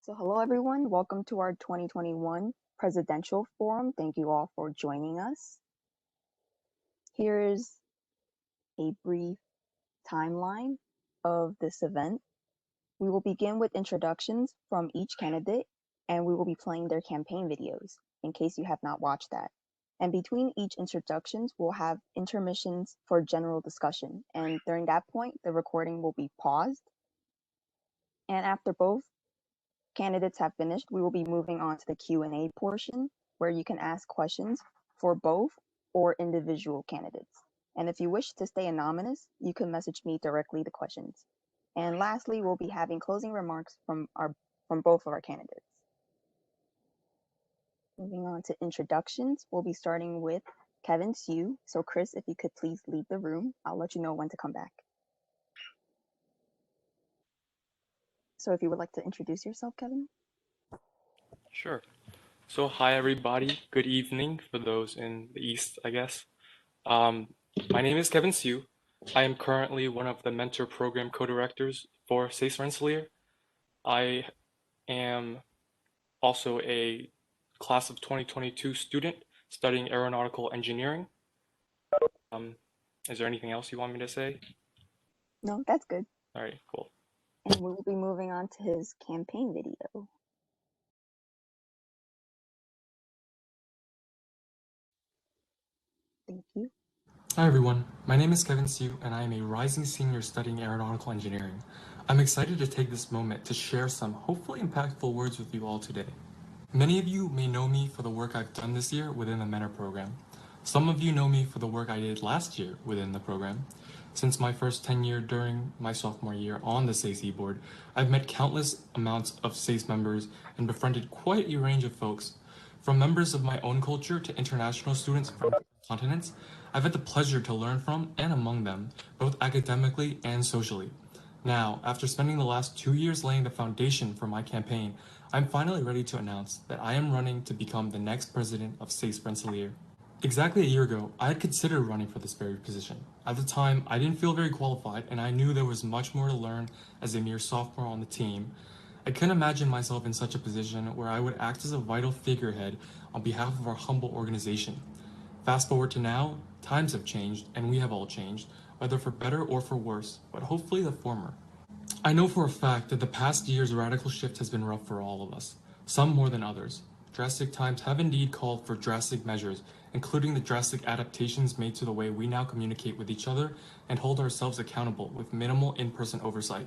So hello everyone, welcome to our 2021 Presidential Forum. Thank you all for joining us. Here is a brief timeline of this event. We will begin with introductions from each candidate, and we will be playing their campaign videos in case you have not watched that. And between each introductions, we'll have intermissions for general discussion. And during that point, the recording will be paused. And after both candidates have finished, we will be moving on to the Q&A portion where you can ask questions for both or individual candidates. And if you wish to stay anonymous, you can message me directly the questions. And lastly, we'll be having closing remarks from both of our candidates. Moving on to introductions, we'll be starting with Kevin Siu. So Chris, if you could please leave the room, I'll let you know when to come back. So if you would like to introduce yourself, Kevin. Sure. So hi everybody, good evening for those in the East, I guess. My name is Kevin Siu. I am currently one of the mentor program co-directors for SASE Rensselaer. I am also a class of 2022 student studying aeronautical engineering. Is there anything else you want me to say? No, that's good. All right, cool. And we will be moving on to his campaign video. Thank you. Hi everyone, my name is Kevin Siu and I am a rising senior studying aeronautical engineering. I'm excited to take this moment to share some hopefully impactful words with you all today. Many of you may know me for the work I've done this year within the mentor program. Some of you know me for the work I did last year within the program. Since my first tenure during my sophomore year on the SASE Eboard, I've met countless amounts of SASE members and befriended quite a range of folks. From members of my own culture to international students from continents, I've had the pleasure to learn from and among them, both academically and socially. Now, after spending the last 2 years laying the foundation for my campaign, I'm finally ready to announce that I am running to become the next president of SASE Rensselaer. Exactly a year ago, I had considered running for this very position. At the time, I didn't feel very qualified and I knew there was much more to learn as a mere sophomore on the team. I couldn't imagine myself in such a position where I would act as a vital figurehead on behalf of our humble organization. Fast forward to now, times have changed and we have all changed, whether for better or for worse, but hopefully the former. I know for a fact that the past year's radical shift has been rough for all of us, some more than others. Drastic times have indeed called for drastic measures, including the drastic adaptations made to the way we now communicate with each other and hold ourselves accountable with minimal in-person oversight.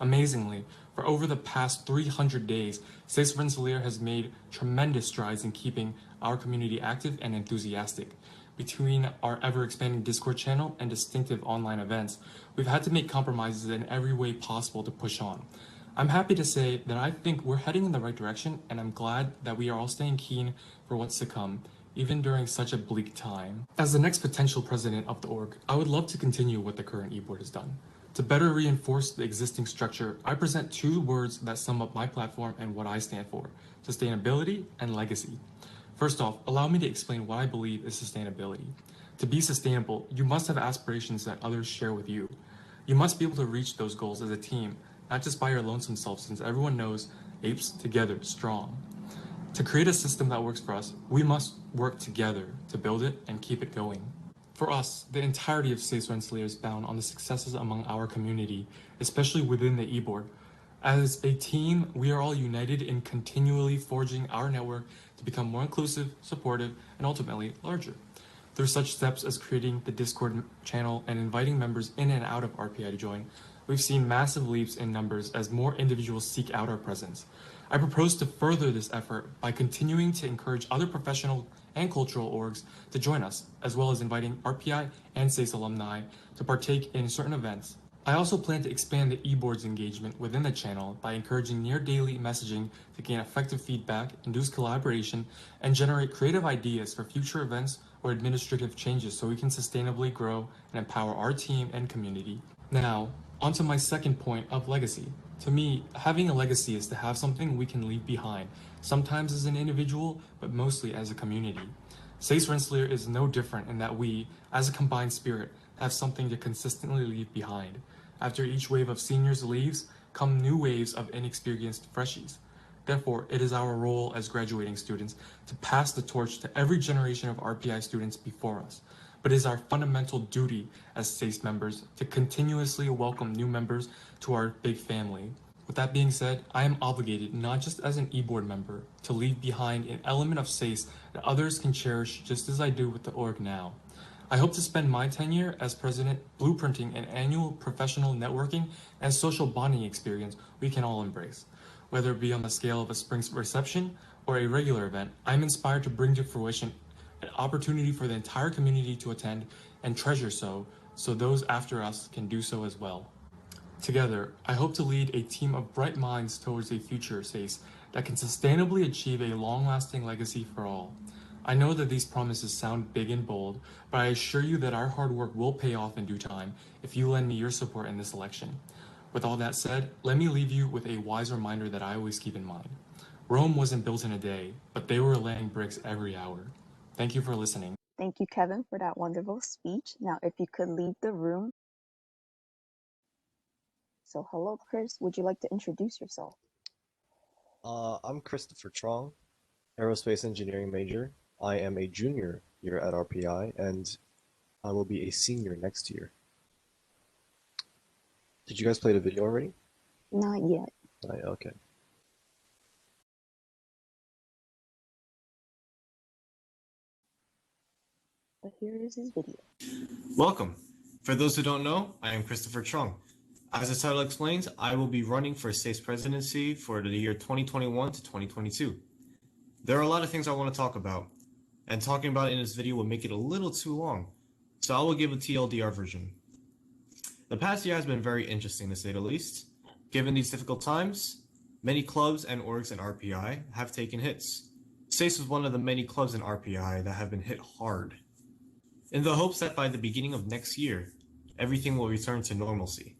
Amazingly, for over the past 300 days, SASE Rensselaer has made tremendous strides in keeping our community active and enthusiastic. Between our ever-expanding Discord channel and distinctive online events, we've had to make compromises in every way possible to push on. I'm happy to say that I think we're heading in the right direction, and I'm glad that we are all staying keen for what's to come, even during such a bleak time. As the next potential president of the org, I would love to continue what the current e-board has done. To better reinforce the existing structure, I present 2 words that sum up my platform and what I stand for: sustainability and legacy. First off, allow me to explain what I believe is sustainability. To be sustainable, you must have aspirations that others share with you. You must be able to reach those goals as a team, not just by your lonesome self, since everyone knows apes together strong. To create a system that works for us, we must work together to build it and keep it going. For us, the entirety of SASE Rensselaer is bound on the successes among our community, especially within the e-board. As a team, we are all united in continually forging our network to become more inclusive, supportive, and ultimately larger. Through such steps as creating the Discord channel and inviting members in and out of RPI to join, we've seen massive leaps in numbers as more individuals seek out our presence. I propose to further this effort by continuing to encourage other professional and cultural orgs to join us, as well as inviting RPI and SASE alumni to partake in certain events. I also plan to expand the eBoard's engagement within the channel by encouraging near-daily messaging to gain effective feedback, induce collaboration, and generate creative ideas for future events or administrative changes so we can sustainably grow and empower our team and community. Now, onto my second point of legacy. To me, having a legacy is to have something we can leave behind, sometimes as an individual, but mostly as a community. SASE Rensselaer is no different in that we, as a combined spirit, have something to consistently leave behind. After each wave of seniors leaves, come new waves of inexperienced freshies. Therefore, it is our role as graduating students to pass the torch to every generation of RPI students before us. But it is our fundamental duty as SASE members to continuously welcome new members to our big family. With that being said, I am obligated, not just as an Eboard member, to leave behind an element of SASE that others can cherish just as I do with the org now. I hope to spend my tenure as president blueprinting an annual professional networking and social bonding experience we can all embrace. Whether it be on the scale of a spring reception or a regular event, I'm inspired to bring to fruition an opportunity for the entire community to attend and treasure so those after us can do so as well. Together, I hope to lead a team of bright minds towards a future SASE that can sustainably achieve a long-lasting legacy for all. I know that these promises sound big and bold, but I assure you that our hard work will pay off in due time if you lend me your support in this election. With all that said, let me leave you with a wise reminder that I always keep in mind. Rome wasn't built in a day, but they were laying bricks every hour. Thank you for listening. Thank you, Kevin, for that wonderful speech. Now, if you could leave the room. So, hello, Chris. Would you like to introduce yourself? I'm Christopher Truong, aerospace engineering major. I am a junior here at RPI, and I will be a senior next year. Did you guys play the video already? Not yet. Okay. But here is his video. Welcome. For those who don't know, I am Christopher Truong. As the title explains, I will be running for SASE presidency for the year 2021 to 2022. There are a lot of things I want to talk about, and talking about it in this video will make it a little too long, so I will give a TLDR version. The past year has been very interesting, to say the least. Given these difficult times, many clubs and orgs in RPI have taken hits. SASE was one of the many clubs in RPI that have been hit hard, in the hopes that by the beginning of next year, everything will return to normalcy,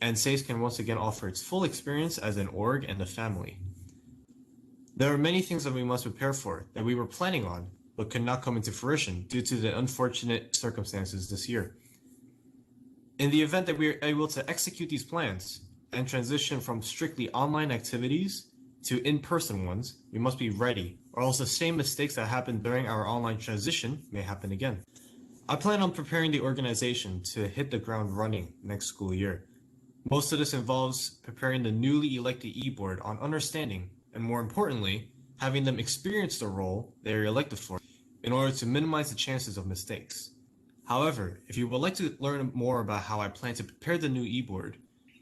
and SASE can once again offer its full experience as an org and a family. There are many things that we must prepare for that we were planning on, but could not come into fruition due to the unfortunate circumstances this year. In the event that we are able to execute these plans and transition from strictly online activities to in-person ones, we must be ready, or else the same mistakes that happened during our online transition may happen again. I plan on preparing the organization to hit the ground running next school year. Most of this involves preparing the newly elected Eboard on understanding, and more importantly, having them experience the role they are elected for in order to minimize the chances of mistakes. However, if you would like to learn more about how I plan to prepare the new Eboard,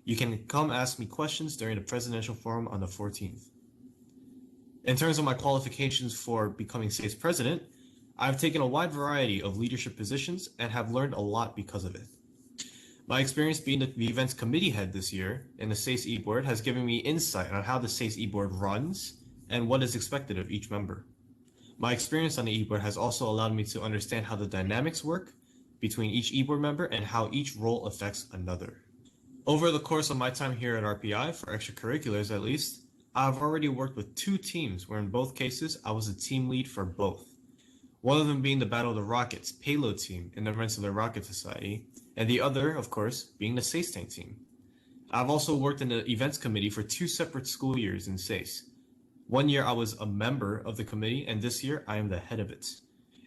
you can come ask me questions during the presidential forum on the 14th. In terms of my qualifications for becoming SASE president, I've taken a wide variety of leadership positions and have learned a lot because of it. My experience being the events committee head this year in the SASE Eboard has given me insight on how the SASE Eboard runs and what is expected of each member. My experience on the Eboard has also allowed me to understand how the dynamics work between each Eboard member and how each role affects another. Over the course of my time here at RPI, for extracurriculars at least, I've already worked with 2 teams where in both cases I was a team lead for both. One of them being the Battle of the Rockets payload team in the Rensselaer Rocket Society, and the other, of course, being the SASE Tank team. I've also worked in the events committee for 2 separate school years in SASE. One year I was a member of the committee, and this year I am the head of it.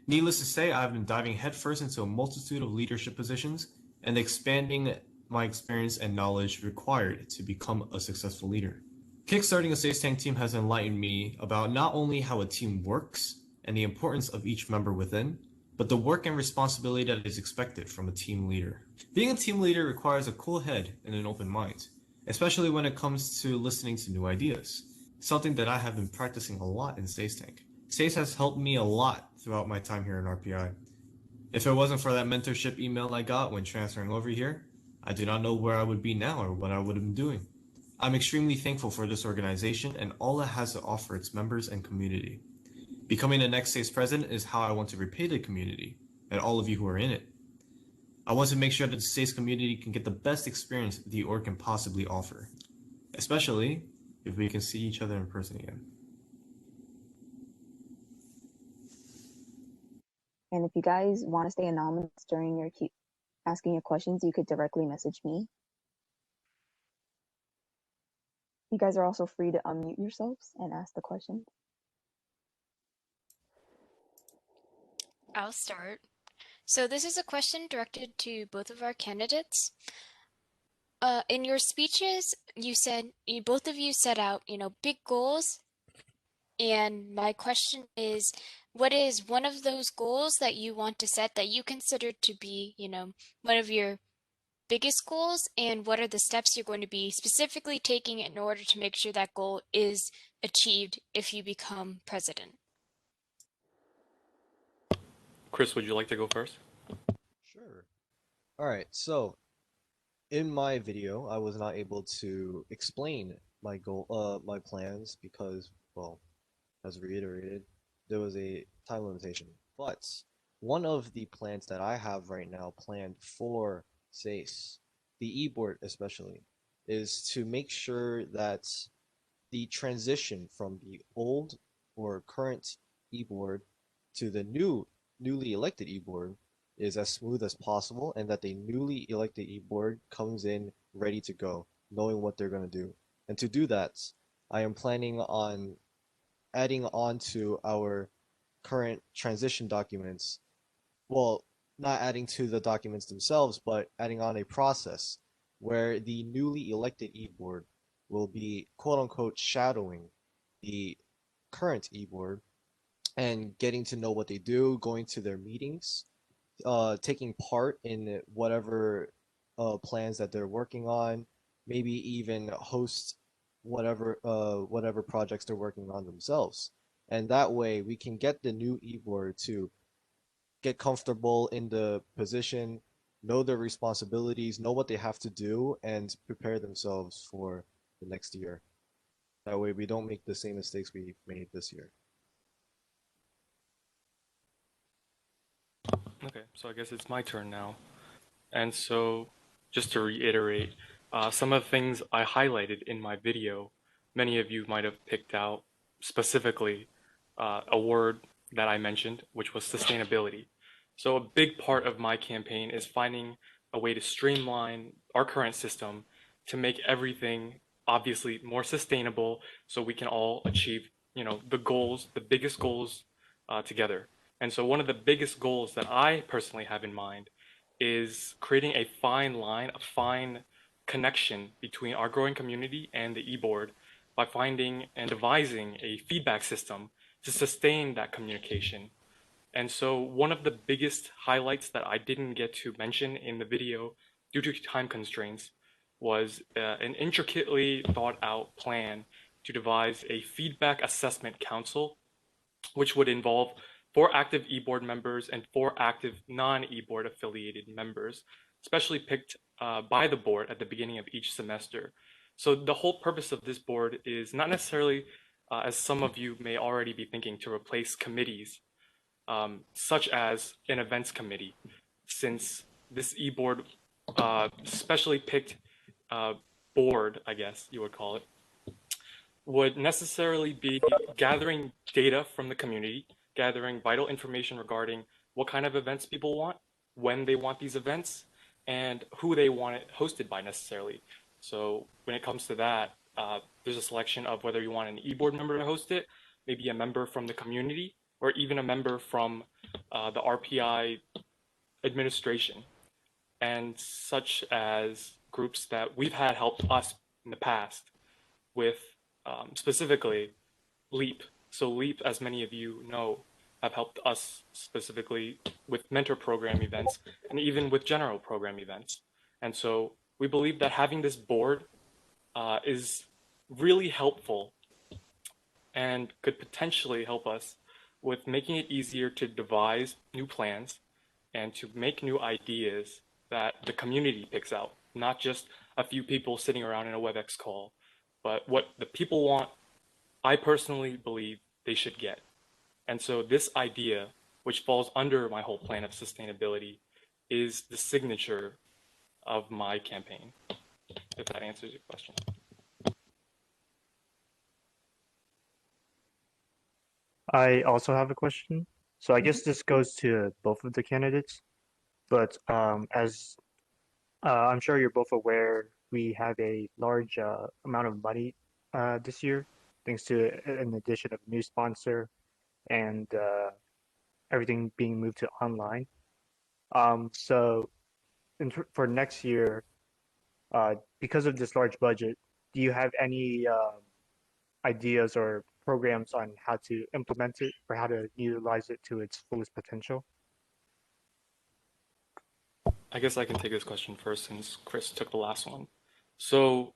Needless to say, I've been diving headfirst into a multitude of leadership positions and expanding my experience and knowledge required to become a successful leader. Kickstarting a SASE Tank team has enlightened me about not only how a team works and the importance of each member within, but the work and responsibility that is expected from a team leader. Being a team leader requires a cool head and an open mind, especially when it comes to listening to new ideas, something that I have been practicing a lot in SASE Tank. SASE has helped me a lot throughout my time here in RPI. If it wasn't for that mentorship email I got when transferring over here, I do not know where I would be now or what I would have been doing. I'm extremely thankful for this organization and all it has to offer its members and community. Becoming the next SASE president is how I want to repay the community and all of you who are in it. I want to make sure that the SASE community can get the best experience the org can possibly offer, especially if we can see each other in person again. And if you guys want to stay anonymous during your asking your questions, you could directly message me. You guys are also free to unmute yourselves and ask the questions. I'll start. So this is a question directed to both of our candidates. In your speeches, both of you set out, big goals. And my question is, what is one of those goals that you want to set that you consider to be, one of your biggest goals? And what are the steps you're going to be specifically taking in order to make sure that goal is achieved if you become president? Chris, would you like to go first? Sure. All right. So in my video, I was not able to explain my plans because, well, as reiterated, there was a time limitation. But one of the plans that I have right now planned for SASE, the Eboard especially, is to make sure that the transition from the old or current Eboard to the newly elected Eboard is as smooth as possible, and that the newly elected Eboard comes in ready to go, knowing what they're going to do. And to do that, I am planning on adding on to our current transition documents. Well, not adding to the documents themselves, but adding on a process where the newly elected e-board will be quote unquote shadowing the current e-board and getting to know what they do, going to their meetings, taking part in whatever plans that they're working on, maybe even host whatever projects they're working on themselves. And that way we can get the new e-board to get comfortable in the position, know their responsibilities, know what they have to do, and prepare themselves for the next year. That way we don't make the same mistakes we made this year. Okay, so I guess it's my turn now. And so, just to reiterate, some of the things I highlighted in my video, many of you might have picked out specifically a word that I mentioned, which was sustainability. So a big part of my campaign is finding a way to streamline our current system to make everything obviously more sustainable so we can all achieve, the goals, the biggest goals together. And so one of the biggest goals that I personally have in mind is creating a fine line, a fine connection between our growing community and the e-board by finding and devising a feedback system to sustain that communication. And so one of the biggest highlights that I didn't get to mention in the video due to time constraints was an intricately thought out plan to devise a feedback assessment council, which would involve 4 active e-board members and 4 active non-e-board affiliated members, especially picked by the board at the beginning of each semester. So the whole purpose of this board is not necessarily, as some of you may already be thinking, to replace committees, such as an events committee, since this e-board specially picked board, I guess you would call it, would necessarily be gathering data from the community, gathering vital information regarding what kind of events people want, when they want these events, and who they want it hosted by necessarily. So when it comes to that, there's a selection of whether you want an e-board member to host it, maybe a member from the community, or even a member from the RPI administration, and such as groups that we've had help us in the past with specifically LEAP. So LEAP, as many of you know, have helped us specifically with mentor program events and even with general program events. And so we believe that having this board is really helpful and could potentially help us with making it easier to devise new plans and to make new ideas that the community picks out, not just a few people sitting around in a WebEx call, but what the people want, I personally believe they should get. And so this idea, which falls under my whole plan of sustainability, is the signature of my campaign, if that answers your question. I also have a question. So I guess this goes to both of the candidates, but as I'm sure you're both aware, we have a large amount of money this year, thanks to an addition of new sponsor and everything being moved to online. So for next year, because of this large budget, do you have any ideas or programs on how to implement it or how to utilize it to its fullest potential? I guess I can take this question first since Chris took the last one. So,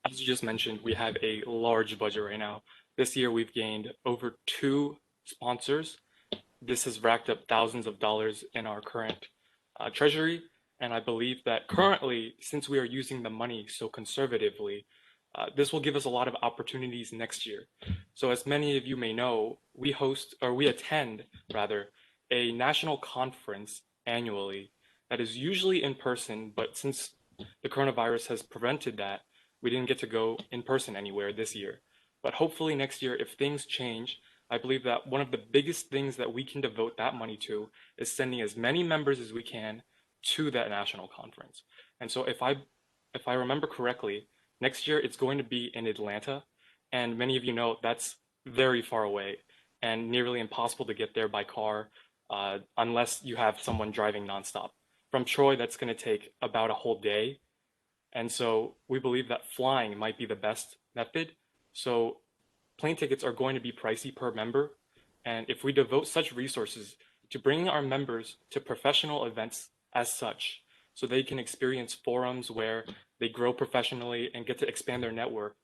as you just mentioned, we have a large budget right now. This year we've gained over 2 sponsors. This has racked up thousands of dollars in our current treasury. And I believe that currently, since we are using the money so conservatively, this will give us a lot of opportunities next year. So as many of you may know, we attend rather, a national conference annually that is usually in person, but since the coronavirus has prevented that, we didn't get to go in person anywhere this year. But hopefully next year, if things change, I believe that one of the biggest things that we can devote that money to is sending as many members as we can to that national conference. And so if I remember correctly, next year it's going to be in Atlanta, and many of you know that's very far away and nearly impossible to get there by car unless you have someone driving nonstop. From Troy, that's going to take about a whole day. And so we believe that flying might be the best method. So plane tickets are going to be pricey per member. And if we devote such resources to bringing our members to professional events as such, so they can experience forums where they grow professionally and get to expand their network,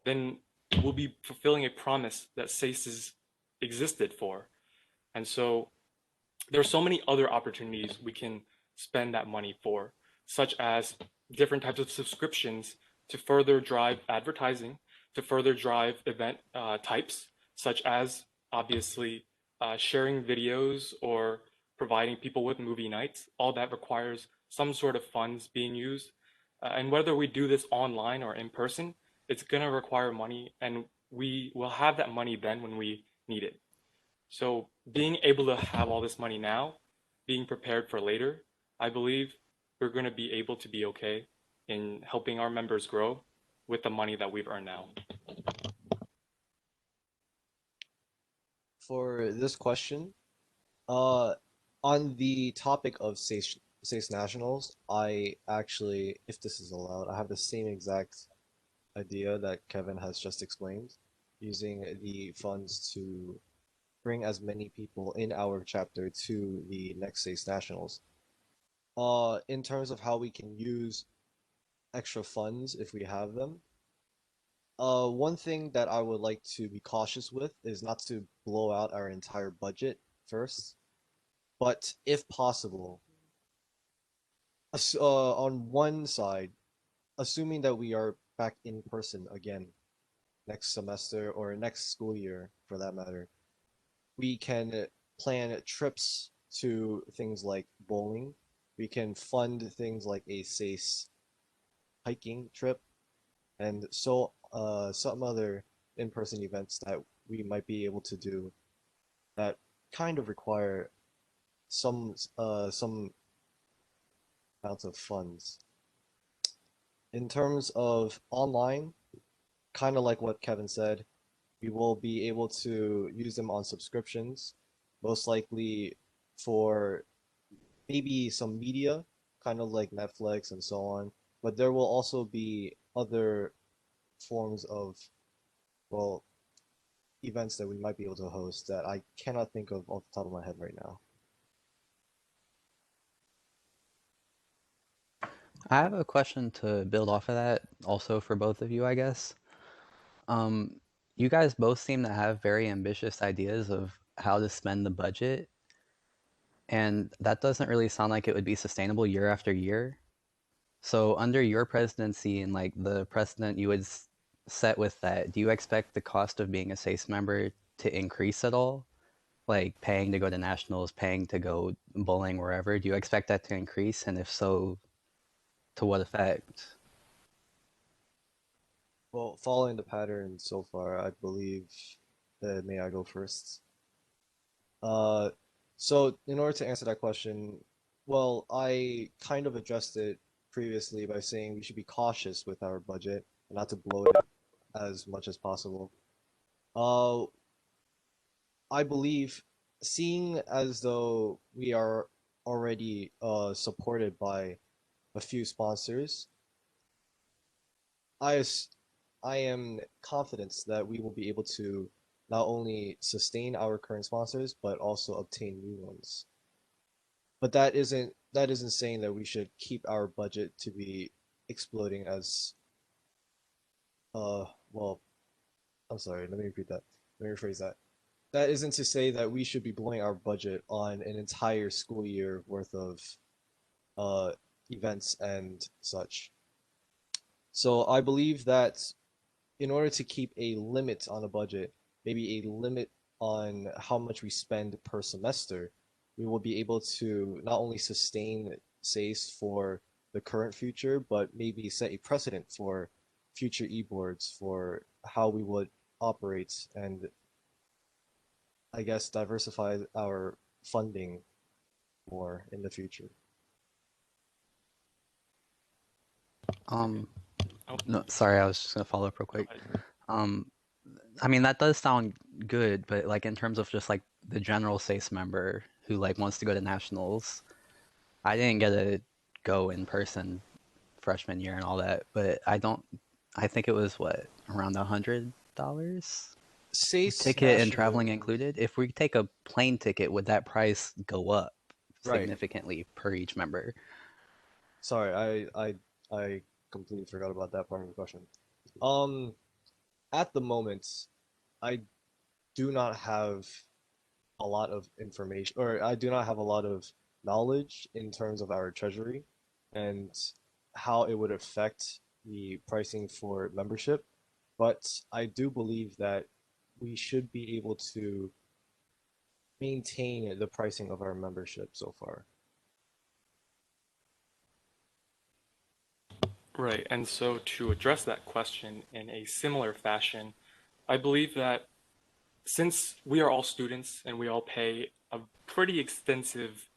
then we'll be fulfilling a promise that SASE's existed for. And so there are so many other opportunities we can spend that money for, such as different types of subscriptions to further drive advertising, to further drive event types, such as obviously sharing videos or providing people with movie nights. All that requires some sort of funds being used. And whether we do this online or in person, it's going to require money, and we will have that money then when we need it. So being able to have all this money now, being prepared for later, I believe we're going to be able to be okay in helping our members grow with the money that we've earned now. For this question, on the topic of SASE Nationals, I actually, if this is allowed, I have the same exact idea that Kevin has just explained, using the funds to bring as many people in our chapter to the next SASE Nationals. In terms of how we can use extra funds if we have them, one thing that I would like to be cautious with is not to blow out our entire budget first, but if possible, on one side, assuming that we are back in person again next semester or next school year for that matter, we can plan trips to things like bowling. We can fund things like a SASE hiking trip and some other in-person events that we might be able to do that kind of require some amounts of funds. In terms of online, kind of like what Kevin said, we will be able to use them on subscriptions, most likely for maybe some media, kind of like Netflix and so on. But there will also be other forms of, well, events that we might be able to host that I cannot think of off the top of my head right now. I have a question to build off of that, also for both of you, I guess. You guys both seem to have very ambitious ideas of how to spend the budget, and that doesn't really sound like it would be sustainable year after year. So under your presidency and like the precedent you would set with that, do you expect the cost of being a SACE member to increase at all? Like paying to go to nationals, paying to go bowling, wherever? Do you expect that to increase? And if so, to what effect? Well, following the pattern so far, I believe, may I go first? So in order to answer that question, well, I kind of addressed it previously by saying we should be cautious with our budget and not to blow it as much as possible. I believe, seeing as though we are already supported by a few sponsors, I I am confident that we will be able to not only sustain our current sponsors but also obtain new ones. But that isn't saying that we should keep our budget to be exploding as well, I'm sorry, let me repeat that. Let me rephrase that. That isn't to say that we should be blowing our budget on an entire school year worth of uh events and such. So I believe that in order to keep a limit on a budget, maybe a limit on how much we spend per semester, we will be able to not only sustain SACE for the current future, but maybe set a precedent for future e-boards for how we would operate and I guess diversify our funding more in the future. Oh, No, sorry, I was just gonna follow up real go quick. ahead. Um, I mean, that does sound good, but like in terms of just like the general SACE member who like wants to go to nationals, I didn't get to go in person freshman year and all that, but I think it was what, around $100? SACE Ticket and traveling Nationals, included. If we take a plane ticket, would that price go up right. significantly per each member? Sorry, I completely forgot about that part of the question. Um, at the moment, I do not have a lot of information, or I do not have a lot of knowledge in terms of our treasury and how it would affect the pricing for membership. But I do believe that we should be able to maintain the pricing of our membership so far. Right, and so to address that question in a similar fashion, I believe that since we are all students and we all pay a pretty extensive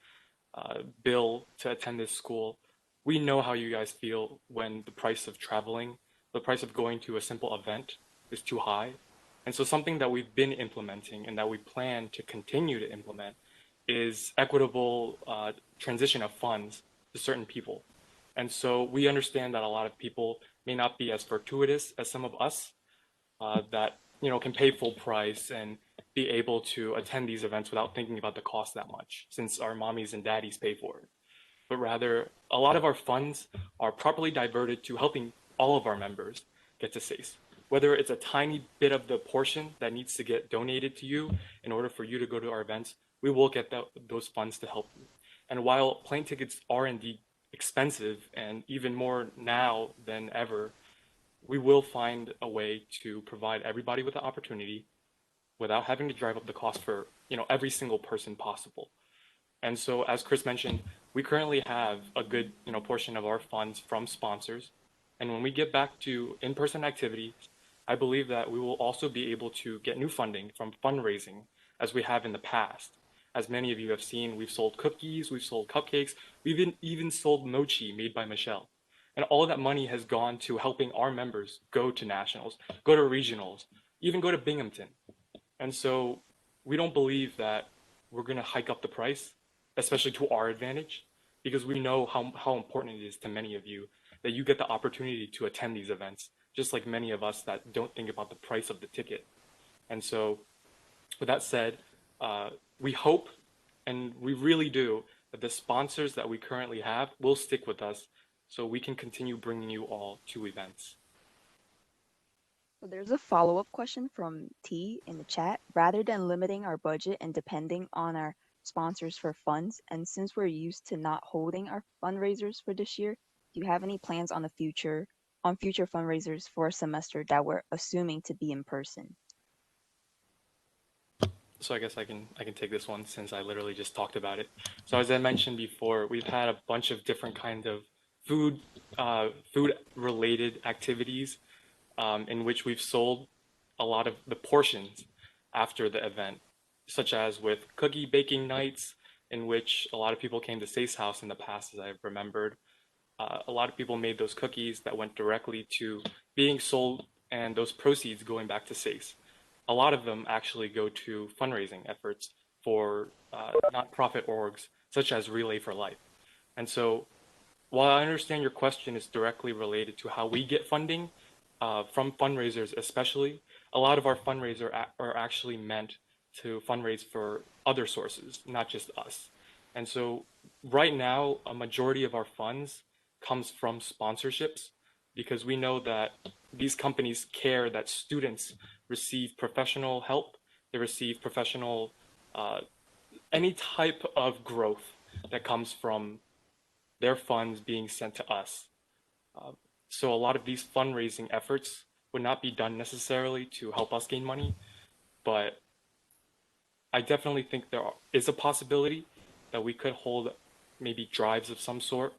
bill to attend this school, we know how you guys feel when the price of traveling, the price of going to a simple event is too high. And so something that we've been implementing and that we plan to continue to implement is equitable transition of funds to certain people. And so we understand that a lot of people may not be as fortuitous as some of us that can pay full price and be able to attend these events without thinking about the cost that much, since our mommies and daddies pay for it. But rather, a lot of our funds are properly diverted to helping all of our members get to SACE. Whether it's a tiny bit of the portion that needs to get donated to you in order for you to go to our events, we will get those funds to help you. And while plane tickets are indeed expensive, and even more now than ever, we will find a way to provide everybody with the opportunity without having to drive up the cost for every single person possible. And so, as Chris mentioned, we currently have a good portion of our funds from sponsors. And when we get back to in-person activities, I believe that we will also be able to get new funding from fundraising as we have in the past. As many of you have seen, we've sold cookies, we've sold cupcakes, we've even sold mochi made by Michelle. And all of that money has gone to helping our members go to nationals, go to regionals, even go to Binghamton. And so we don't believe that we're going to hike up the price, especially to our advantage, because we know how important it is to many of you that you get the opportunity to attend these events, just like many of us that don't think about the price of the ticket. And so, with that said, we hope and we really do that the sponsors that we currently have will stick with us so we can continue bringing you all to events. So there's a follow-up question from T in the chat. Rather than limiting our budget and depending on our sponsors for funds, and since we're used to not holding our fundraisers for this year, do you have any plans on future fundraisers for a semester that we're assuming to be in person? So I guess I can take this one since I literally just talked about it. So as I mentioned before, we've had a bunch of different kinds of food related activities in which we've sold a lot of the portions after the event, such as with cookie baking nights, in which a lot of people came to Sace House in the past, as I've remembered. A lot of people made those cookies that went directly to being sold and those proceeds going back to SASE. A lot of them actually go to fundraising efforts for nonprofit orgs such as Relay for Life. And so while I understand your question is directly related to how we get funding from fundraisers, especially, a lot of our fundraisers are actually meant to fundraise for other sources, not just us. And so right now, a majority of our funds comes from sponsorships because we know that these companies care that students receive professional help, they receive professional, any type of growth that comes from their funds being sent to us. Uh, so a lot of these fundraising efforts would not be done necessarily to help us gain money, but I definitely think there is a possibility that we could hold maybe drives of some sort.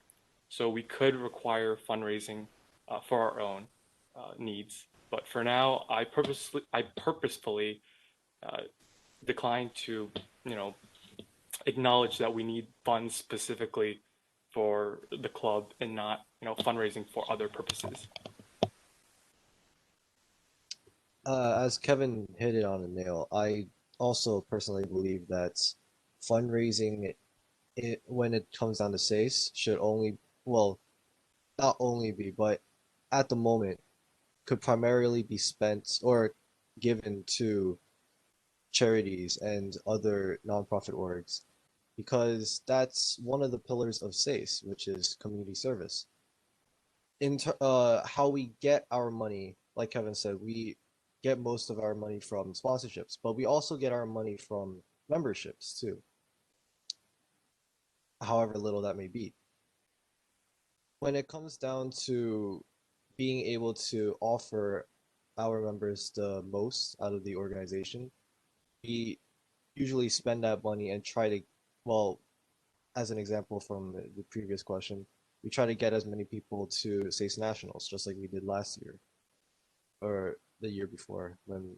So we could require fundraising for our own needs. But for now, I purposefully decline to, acknowledge that we need funds specifically for the club and not, fundraising for other purposes. As Kevin hit it on the nail, I also personally believe that fundraising, when it comes down to SACE, should only, well, not only be, but at the moment, could primarily be spent or given to charities and other nonprofit orgs, because that's one of the pillars of SACE, which is community service. How we get our money, like Kevin said, we get most of our money from sponsorships, but we also get our money from memberships too, however little that may be. When it comes down to being able to offer our members the most out of the organization, we usually spend that money and try to, well, as an example from the previous question, we try to get as many people to SASE Nationals, just like we did last year or the year before when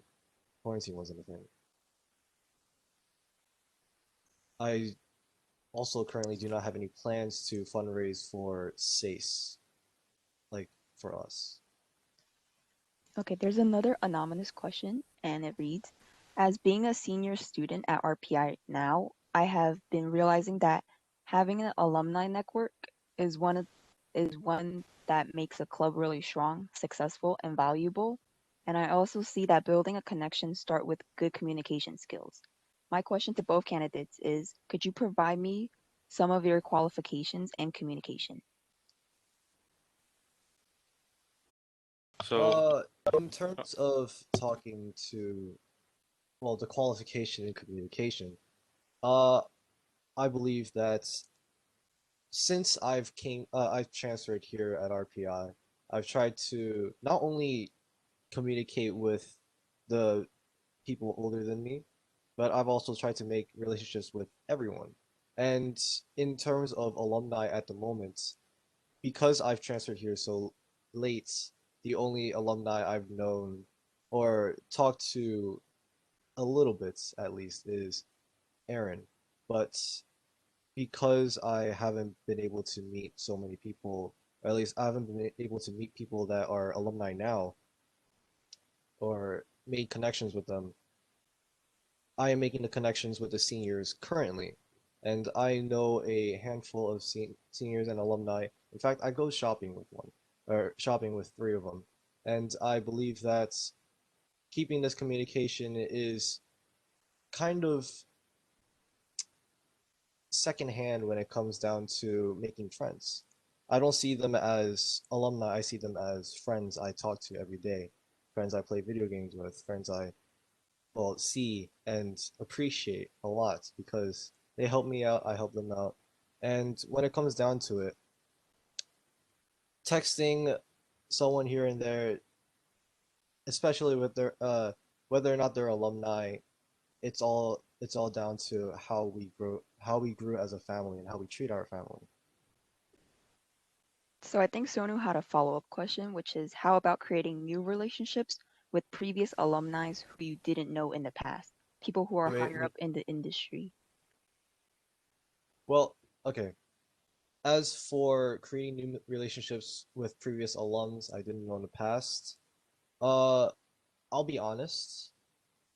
quarantine wasn't a thing. I also currently do not have any plans to fundraise for SACE, like for us. Okay, there's another anonymous question, and it reads, as being a senior student at RPI now, I have been realizing that having an alumni network is one that makes a club really strong, successful, and valuable. And I also see that building a connection start with good communication skills. My question to both candidates is, could you provide me some of your qualifications and communication? So, In terms of talking to, well, the qualification and communication, uh, I believe that since I've transferred here at RPI, I've tried to not only communicate with the people older than me, but I've also tried to make relationships with everyone. And in terms of alumni at the moment, because I've transferred here so late, the only alumni I've known or talked to a little bit at least is Aaron. But because I haven't been able to meet so many people, or at least I haven't been able to meet people that are alumni now or made connections with them, I am making the connections with the seniors currently. And I know a handful of seniors and alumni. In fact, I go shopping with one, or shopping with three of them. And I believe that keeping this communication is kind of secondhand when it comes down to making friends. I don't see them as alumni, I see them as friends I talk to every day, friends I play video games with, friends I, well, see and appreciate a lot because they help me out, I help them out. And when it comes down to it, texting someone here and there, especially with their whether or not they're alumni, it's all down to how we grew as a family and how we treat our family. So I think Sonu had a follow-up question, which is how about creating new relationships with previous alumni who you didn't know in the past, people who are Wait, higher up in the industry? well, okay. As for creating new relationships with previous alums I didn't know in the past, I'll be honest.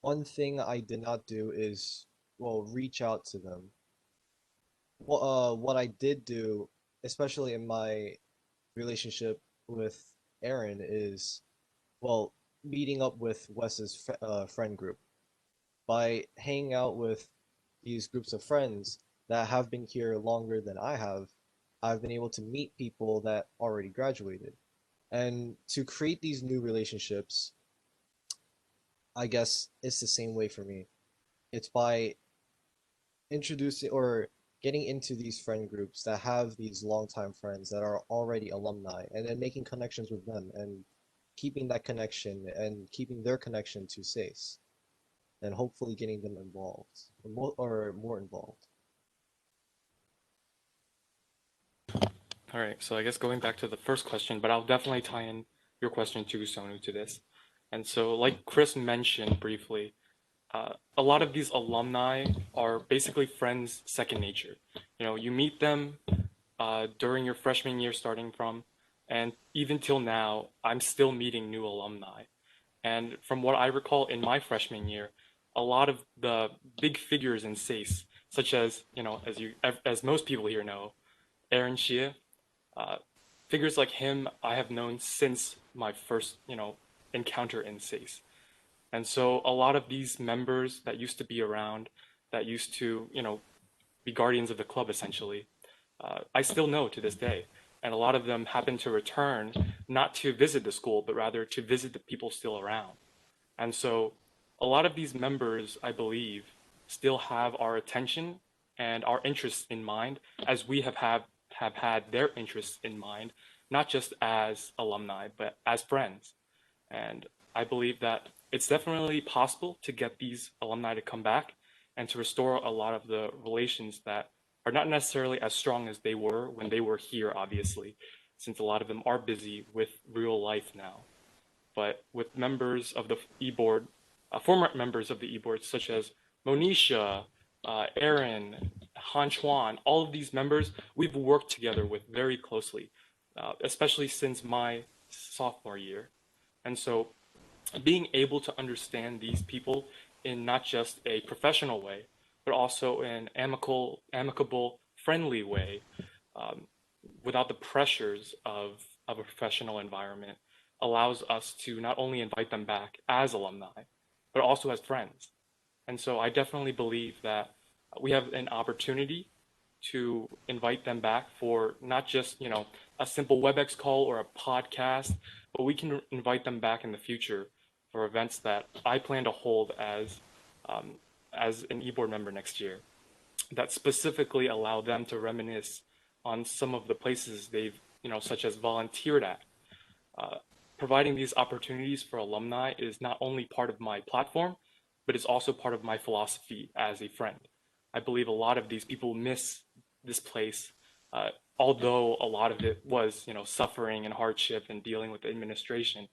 One thing I did not do is, well, reach out to them. Well, what I did do, especially in my relationship with Aaron, is, well, meeting up with Wes's friend group. By hanging out with these groups of friends that have been here longer than I have, I've been able to meet people that already graduated. And to create these new relationships, I guess it's the same way for me. It's by introducing or getting into these friend groups that have these longtime friends that are already alumni and then making connections with them and keeping that connection and keeping their connection to SACE and hopefully getting them involved or more involved. All right, so I guess going back to the first question, but I'll definitely tie in your question too, Sonu, to this. And so, like Chris mentioned briefly, a lot of these alumni are basically friends second nature. You know, you meet them during your freshman year starting from, and even till now, I'm still meeting new alumni. And from what I recall in my freshman year, a lot of the big figures in SACE, such as, you know, as most people here know, Aaron Shia, uh, figures like him I have known since my first, you know, encounter in SACE. And so a lot of these members that used to be around, that used to, you know, be guardians of the club essentially, I still know to this day. And a lot of them happen to return not to visit the school, but rather to visit the people still around. And so a lot of these members, I believe, still have our attention and our interests in mind as we have had their interests in mind, not just as alumni, but as friends. And I believe that it's definitely possible to get these alumni to come back and to restore a lot of the relations that are not necessarily as strong as they were when they were here, obviously, since a lot of them are busy with real life now. But with members of the e-board, former members of the e-board, such as Monisha, Aaron, Han Chuan, all of these members, we've worked together with very closely, especially since my sophomore year. And so being able to understand these people in not just a professional way, but also an amicable, friendly way, um, without the pressures of a professional environment, allows us to not only invite them back as alumni, but also as friends. And so I definitely believe that we have an opportunity to invite them back for not just, you know, a simple WebEx call or a podcast, but we can invite them back in the future for events that I plan to hold um, as an eBoard member next year that specifically allow them to reminisce on some of the places they've, you know, such as volunteered at. Uh, Providing these opportunities for alumni is not only part of my platform, but it's also part of my philosophy as a friend. I believe a lot of these people miss this place, uh, although a lot of it was, you know, suffering and hardship and dealing with the administration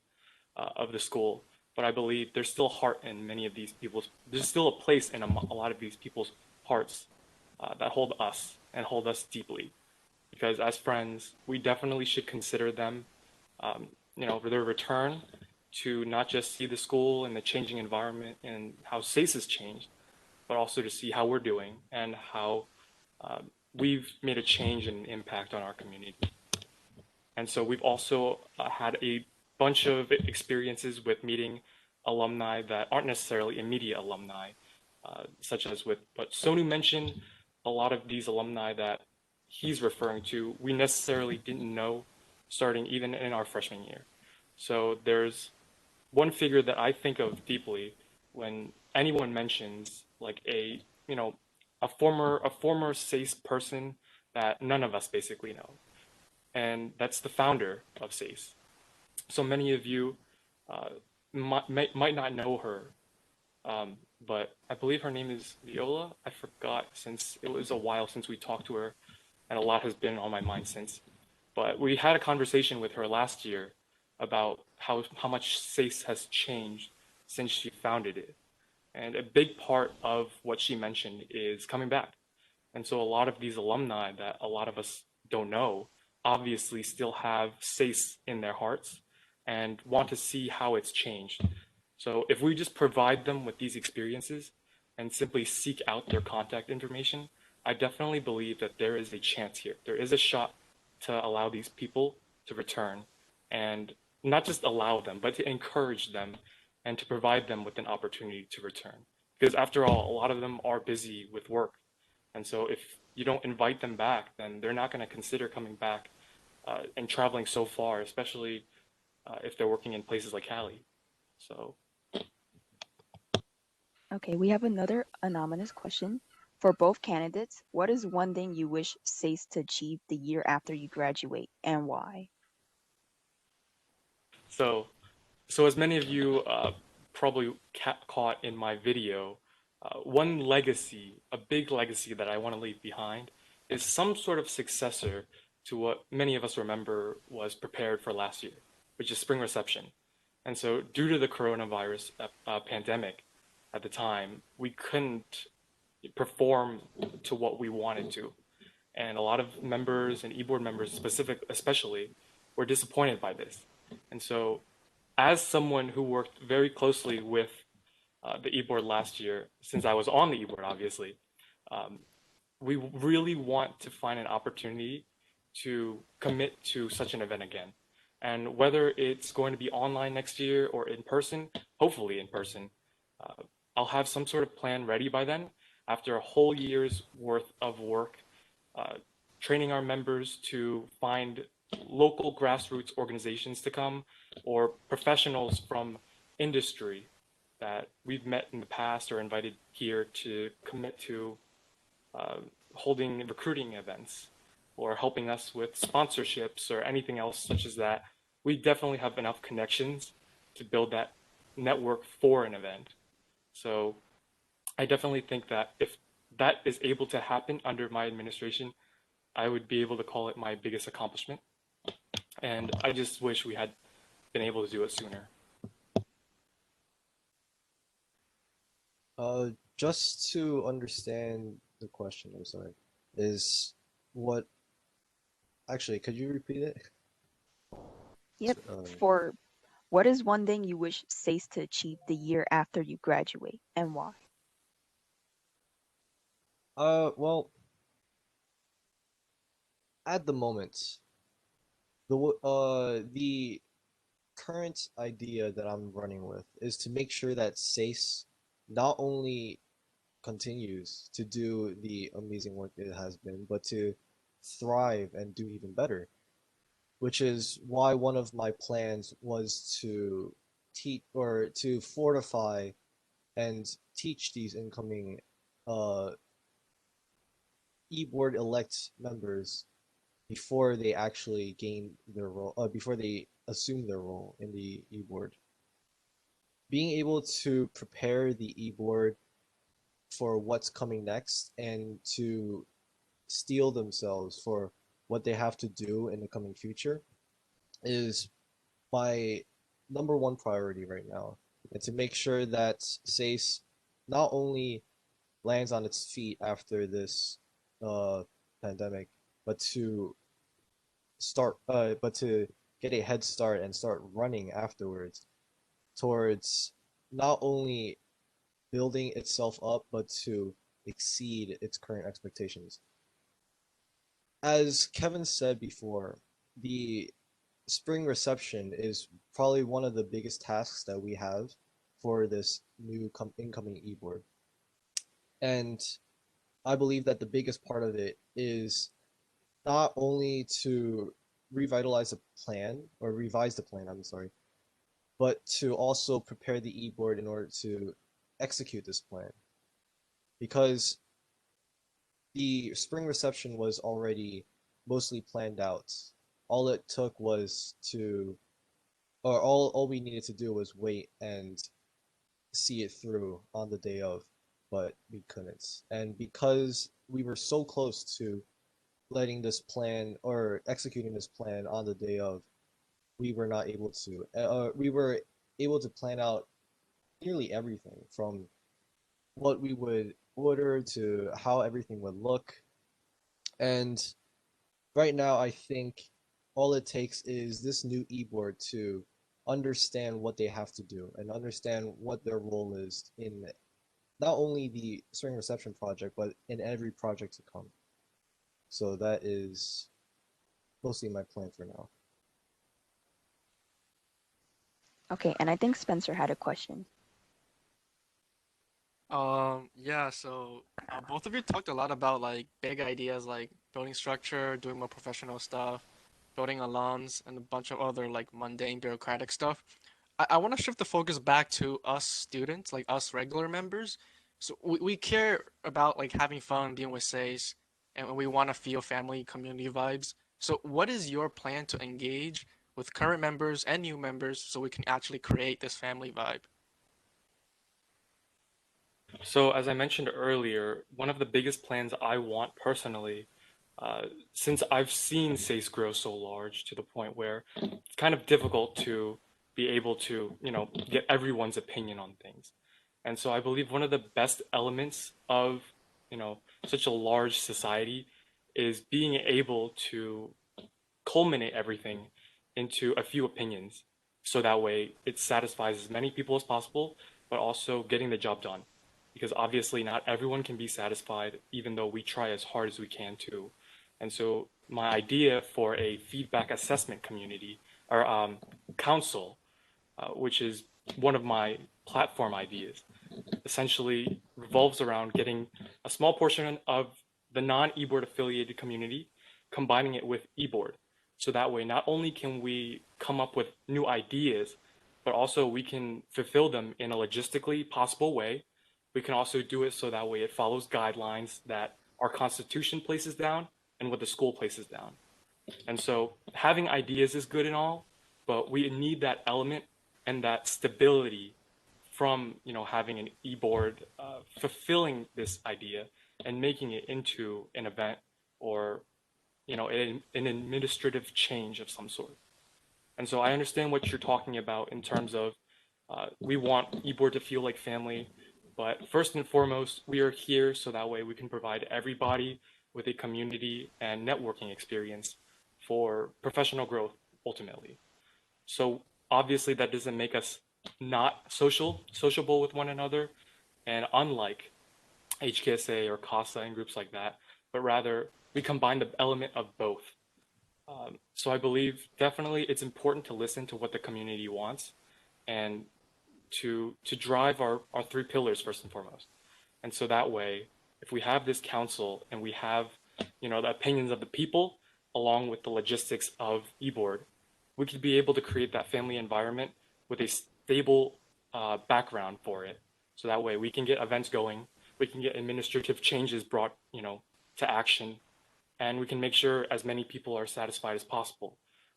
of the school. But I believe there's still heart in many of these people's. There's still a place in a lot of these people's hearts that hold us and hold us deeply. Because as friends, we definitely should consider them, um, you know, their return to not just see the school and the changing environment and how SACE has changed, but also to see how we're doing and how we've made a change and impact on our community. And so we've also had a bunch of experiences with meeting alumni that aren't necessarily immediate alumni, such as with what Sonu mentioned, a lot of these alumni that he's referring to, we necessarily didn't know starting even in our freshman year. So there's one figure that I think of deeply when anyone mentions like a, you know, a former SACE person that none of us basically know, and that's the founder of SACE. So many of you might not know her, but I believe her name is Viola. I forgot since it was a while since we talked to her, and a lot has been on my mind since. But we had a conversation with her last year about how much SACE has changed since she founded it. And a big part of what she mentioned is coming back. And so a lot of these alumni that a lot of us don't know obviously still have SACE in their hearts and want to see how it's changed. So if we just provide them with these experiences and simply seek out their contact information, I definitely believe that there is a chance here. There is a shot to allow these people to return, and not just allow them, but to encourage them and to provide them with an opportunity to return. Because after all, a lot of them are busy with work. And so if you don't invite them back, then they're not going to consider coming back and traveling so far, especially if they're working in places like Cali. So, Okay, we have another anonymous question. For both candidates, what is one thing you wish SASE to achieve the year after you graduate, and why? so, so as many of you probably caught in my video, one legacy, a big legacy that I want to leave behind is some sort of successor to what many of us remember was prepared for last year, which is spring reception. And so due to the coronavirus pandemic at the time, we couldn't perform to what we wanted to. And a lot of members and Eboard members especially were disappointed by this. And so as someone who worked very closely with the Eboard last year, since I was on the Eboard, obviously, um, we really want to find an opportunity to commit to such an event again. And whether it's going to be online next year or in person, hopefully in person, uh, I'll have some sort of plan ready by then after a whole year's worth of work, uh, training our members to find local grassroots organizations to come or professionals from industry that we've met in the past or invited here to commit to uh, holding recruiting events or helping us with sponsorships or anything else such as that. We definitely have enough connections to build that network for an event. So I definitely think that if that is able to happen under my administration, I would be able to call it my biggest accomplishment. And I just wish we had been able to do it sooner. Just to understand the question, I'm sorry, is what actually, could you repeat it? Yep, for what is one thing you wish SACE to achieve the year after you graduate, and why? Well, at the moment, the current idea that I'm running with is to make sure that SACE not only continues to do the amazing work it has been, but to thrive and do even better. Which is why one of my plans was to teach or to fortify and teach these incoming uh, e-board elect members before they actually gain their role, before they assume their role in the e-board. Being able to prepare the e-board for what's coming next and to steel themselves for what they have to do in the coming future is my number one priority right now. And to make sure that SACE not only lands on its feet after this uh, pandemic, but to but to get a head start and start running afterwards towards not only building itself up, but to exceed its current expectations. As Kevin said before, the spring reception is probably one of the biggest tasks that we have for this new incoming e-board. And I believe that the biggest part of it is not only to revitalize the plan or revise the plan, I'm sorry, but to also prepare the e-board in order to execute this plan. Because the spring reception was already mostly planned out. All it took was to, or all we needed to do was wait and see it through on the day of, but we couldn't. And because we were so close to letting this plan or executing this plan on the day of, we were not able to. We were able to plan out nearly everything from what we would order to how everything would look. And right now, I think all it takes is this new e-board to understand what they have to do and understand what their role is in not only the spring reception project, but in every project to come. So that is mostly my plan for now. Okay, and I think Spencer had a question. Yeah, so both of you talked a lot about like big ideas like building structure, doing more professional stuff, building alums, and a bunch of other like mundane bureaucratic stuff. I want to shift the focus back to us students, like us regular members. So we care about like having fun being with SACE, and we want to feel family community vibes. So what is your plan to engage with current members and new members so we can actually create this family vibe? So, as I mentioned earlier, one of the biggest plans I want personally, since I've seen SACE grow so large to the point where it's kind of difficult to be able to, get everyone's opinion on things. And so I believe one of the best elements of, such a large society is being able to culminate everything into a few opinions. So that way it satisfies as many people as possible, but also getting the job done. Because obviously not everyone can be satisfied, even though we try as hard as we can to. And so my idea for a feedback assessment community or council, which is one of my platform ideas, essentially revolves around getting a small portion of the non-Eboard affiliated community, combining it with Eboard. So that way, not only can we come up with new ideas, but also we can fulfill them in a logistically possible way. We can also do it so that way it follows guidelines that our constitution places down and what the school places down. And so having ideas is good and all, but we need that element and that stability from having an e-board fulfilling this idea and making it into an event or an administrative change of some sort. And so I understand what you're talking about in terms of we want eBoard to feel like family, but first and foremost, we are here so that way we can provide everybody with a community and networking experience for professional growth ultimately. So obviously that doesn't make us not sociable with one another, and unlike HKSA or CASA and groups like that, but rather we combine the element of both. So I believe definitely it's important to listen to what the community wants and to drive our three pillars first and foremost. And so that way, if we have this council and we have, the opinions of the people along with the logistics of eBoard, we could be able to create that family environment with a stable background for it. So that way we can get events going, we can get administrative changes brought, to action, and we can make sure as many people are satisfied as possible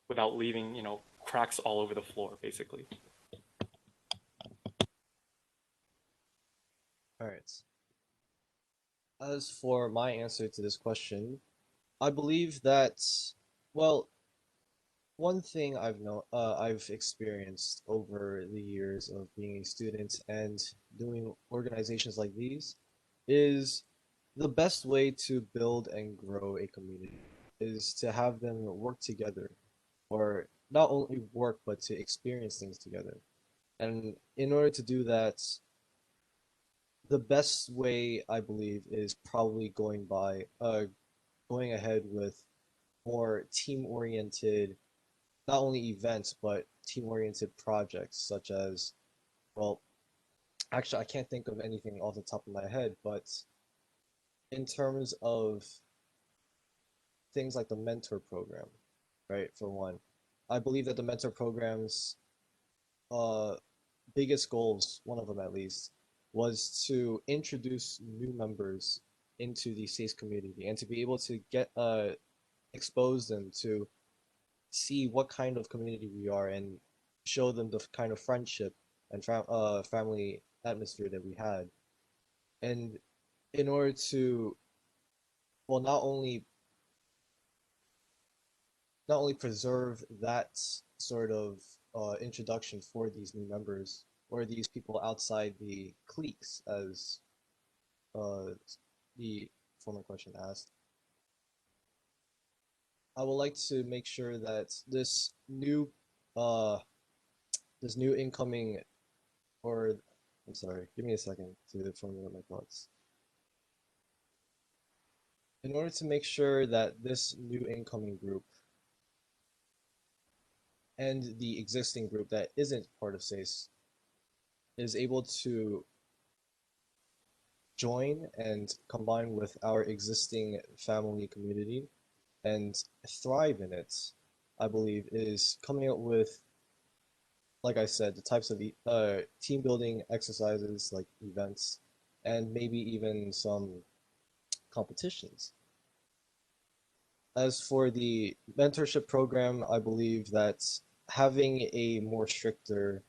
without leaving, cracks all over the floor, basically. All right. As for my answer to this question, I believe that, well, one thing I've experienced over the years of being a student and doing organizations like these is the best way to build and grow a community is to have them work together, or not only work but to experience things together. And in order to do that, the best way I believe is probably going ahead with more team-oriented, not only events, but team-oriented projects such as, well, actually, I can't think of anything off the top of my head, but in terms of things like the mentor program, right, for one, I believe that the mentor program's uh, biggest goals, one of them at least, was to introduce new members into the SACE community and to be able to get expose them to see what kind of community we are and show them the kind of friendship and family atmosphere that we had. And in order to, well, not only preserve that sort of introduction for these new members or these people outside the cliques, as uh, the former question asked, I would like to make sure that this new uh, this new incoming, or I'm sorry, give me a second to formulate my thoughts. In order to make sure that this new incoming group and the existing group that isn't part of SACE is able to join and combine with our existing family community and thrive in it, I believe, is coming up with, like I said, the types of team building exercises like events and maybe even some competitions. As for the mentorship program, I believe that having a more stricter,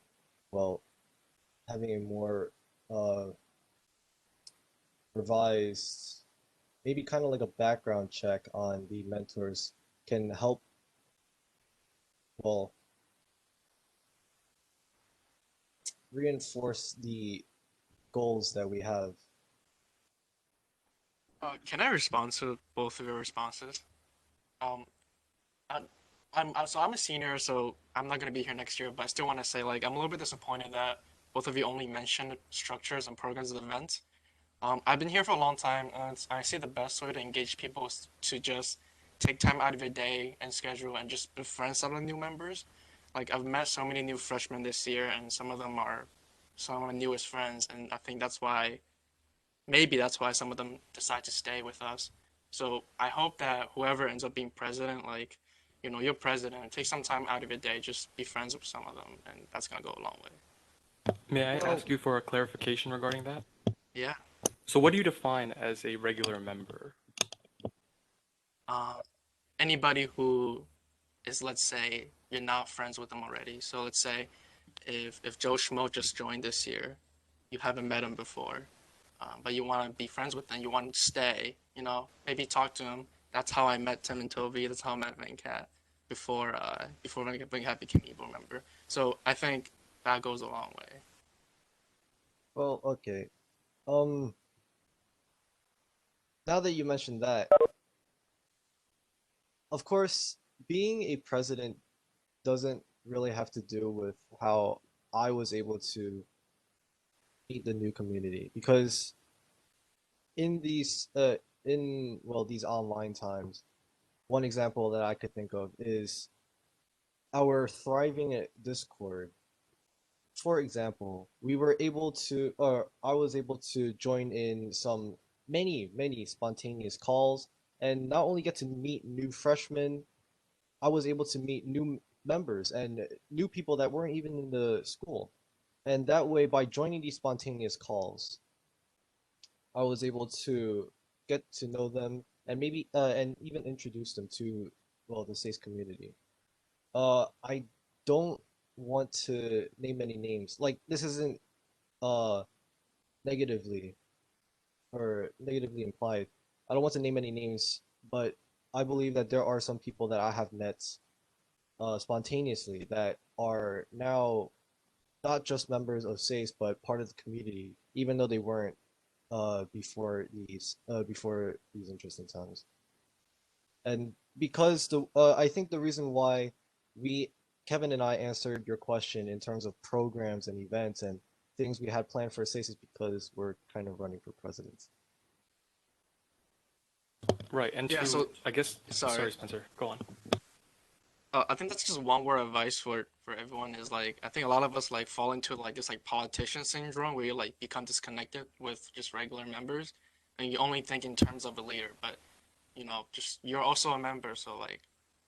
well, having a more revised, maybe kind of like a background check on the mentors can help, well, reinforce the goals that we have. Can I respond to both of your responses? Um, I, I'm a senior, so I'm not gonna be here next year. But I still want to say, like, I'm a little bit disappointed that both of you only mentioned structures and programs of the event. I've been here for a long time, and I see the best way to engage people is to just take time out of your day and schedule and just befriend some of the new members. Like, I've met so many new freshmen this year, and some of them are some of my newest friends, and I think that's why, maybe that's why some of them decide to stay with us. So I hope that whoever ends up being president, like, you're president, take some time out of your day, just be friends with some of them, and that's gonna go a long way. May I Well, ask you for a clarification regarding that? Yeah. So what do you define as a regular member? Uh, Anybody who is, let's say, you're not friends with them already. So let's say if Joe Schmo just joined this year, you haven't met him before, but you want to be friends with them, you want to stay, maybe talk to him. That's how I met Tim and Toby. That's how I met Venkat before Venkat became an Eboard member. So I think that goes a long way. well, okay. Now that you mentioned that, of course, being a president doesn't really have to do with how I was able to meet the new community because in these these online times, one example that I could think of is our thriving Discord. For example, we were able to, or I was able to join in some many spontaneous calls and not only get to meet new freshmen, I was able to meet new members and new people that weren't even in the school. And that way, by joining these spontaneous calls, I was able to get to know them and maybe and even introduce them to the SACE community. I don't want to name any names. Like this isn't uh negatively or negatively implied. I don't want to name any names, but I believe that there are some people that I have met spontaneously that are now not just members of SACE but part of the community, even though they weren't before these interesting times. And because I think the reason why we Kevin and I answered your question in terms of programs and events and things we had planned for SACE is because we're kind of running for president. Right, and Yeah, to, so I guess, sorry. sorry, Spencer, go on. I think that's just one word of advice for everyone is like I think a lot of us like fall into like this like politician syndrome where you like become disconnected with just regular members and you only think in terms of a leader, but just you're also a member, so like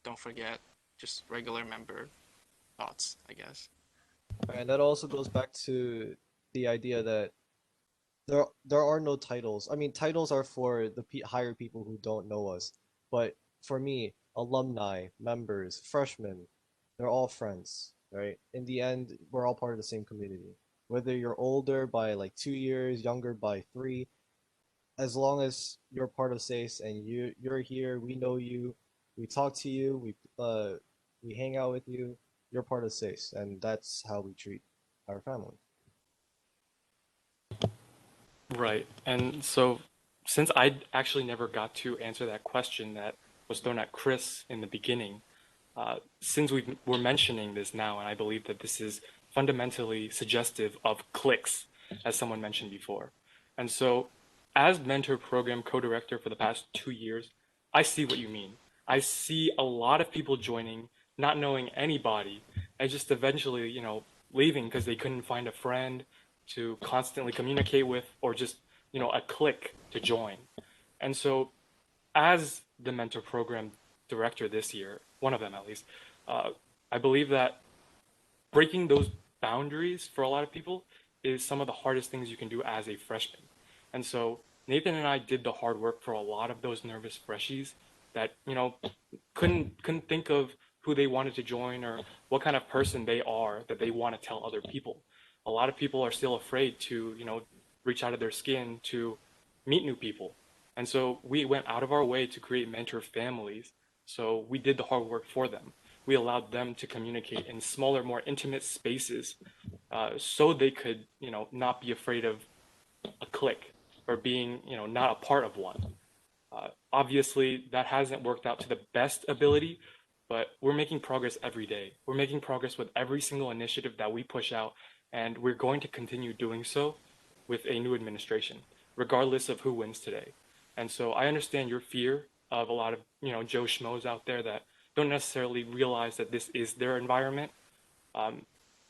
don't forget just regular member thoughts, I guess. And that also goes back to the idea that there are no titles. I mean, titles are for the higher people who don't know us. But for me, alumni, members, freshmen, they're all friends, right? In the end, we're all part of the same community. Whether you're older by like 2 years, younger by three, as long as you're part of SACE and you're here, we know you, we talk to you, we hang out with you, you're part of SACE, and that's how we treat our family. Right, and so since I actually never got to answer that question that was thrown at Chris in the beginning, since we're mentioning this now, and I believe that this is fundamentally suggestive of cliques, as someone mentioned before. And so, as mentor program co-director for the past 2 years, I see what you mean. I see a lot of people joining, not knowing anybody, and just eventually, leaving because they couldn't find a friend to constantly communicate with, or just, a clique to join. And so, as the mentor program director this year, one of them at least, I believe that breaking those boundaries for a lot of people is some of the hardest things you can do as a freshman. And so Nathan and I did the hard work for a lot of those nervous freshies that, couldn't think of who they wanted to join or what kind of person they are that they want to tell other people. A lot of people are still afraid to, reach out of their skin to meet new people. And so we went out of our way to create mentor families. So we did the hard work for them. We allowed them to communicate in smaller, more intimate spaces, so they could, not be afraid of a clique or being, not a part of one. Obviously, that hasn't worked out to the best ability, but we're making progress every day. We're making progress with every single initiative that we push out, and we're going to continue doing so with a new administration, regardless of who wins today. And so I understand your fear of a lot of, Joe Schmoes out there that don't necessarily realize that this is their environment.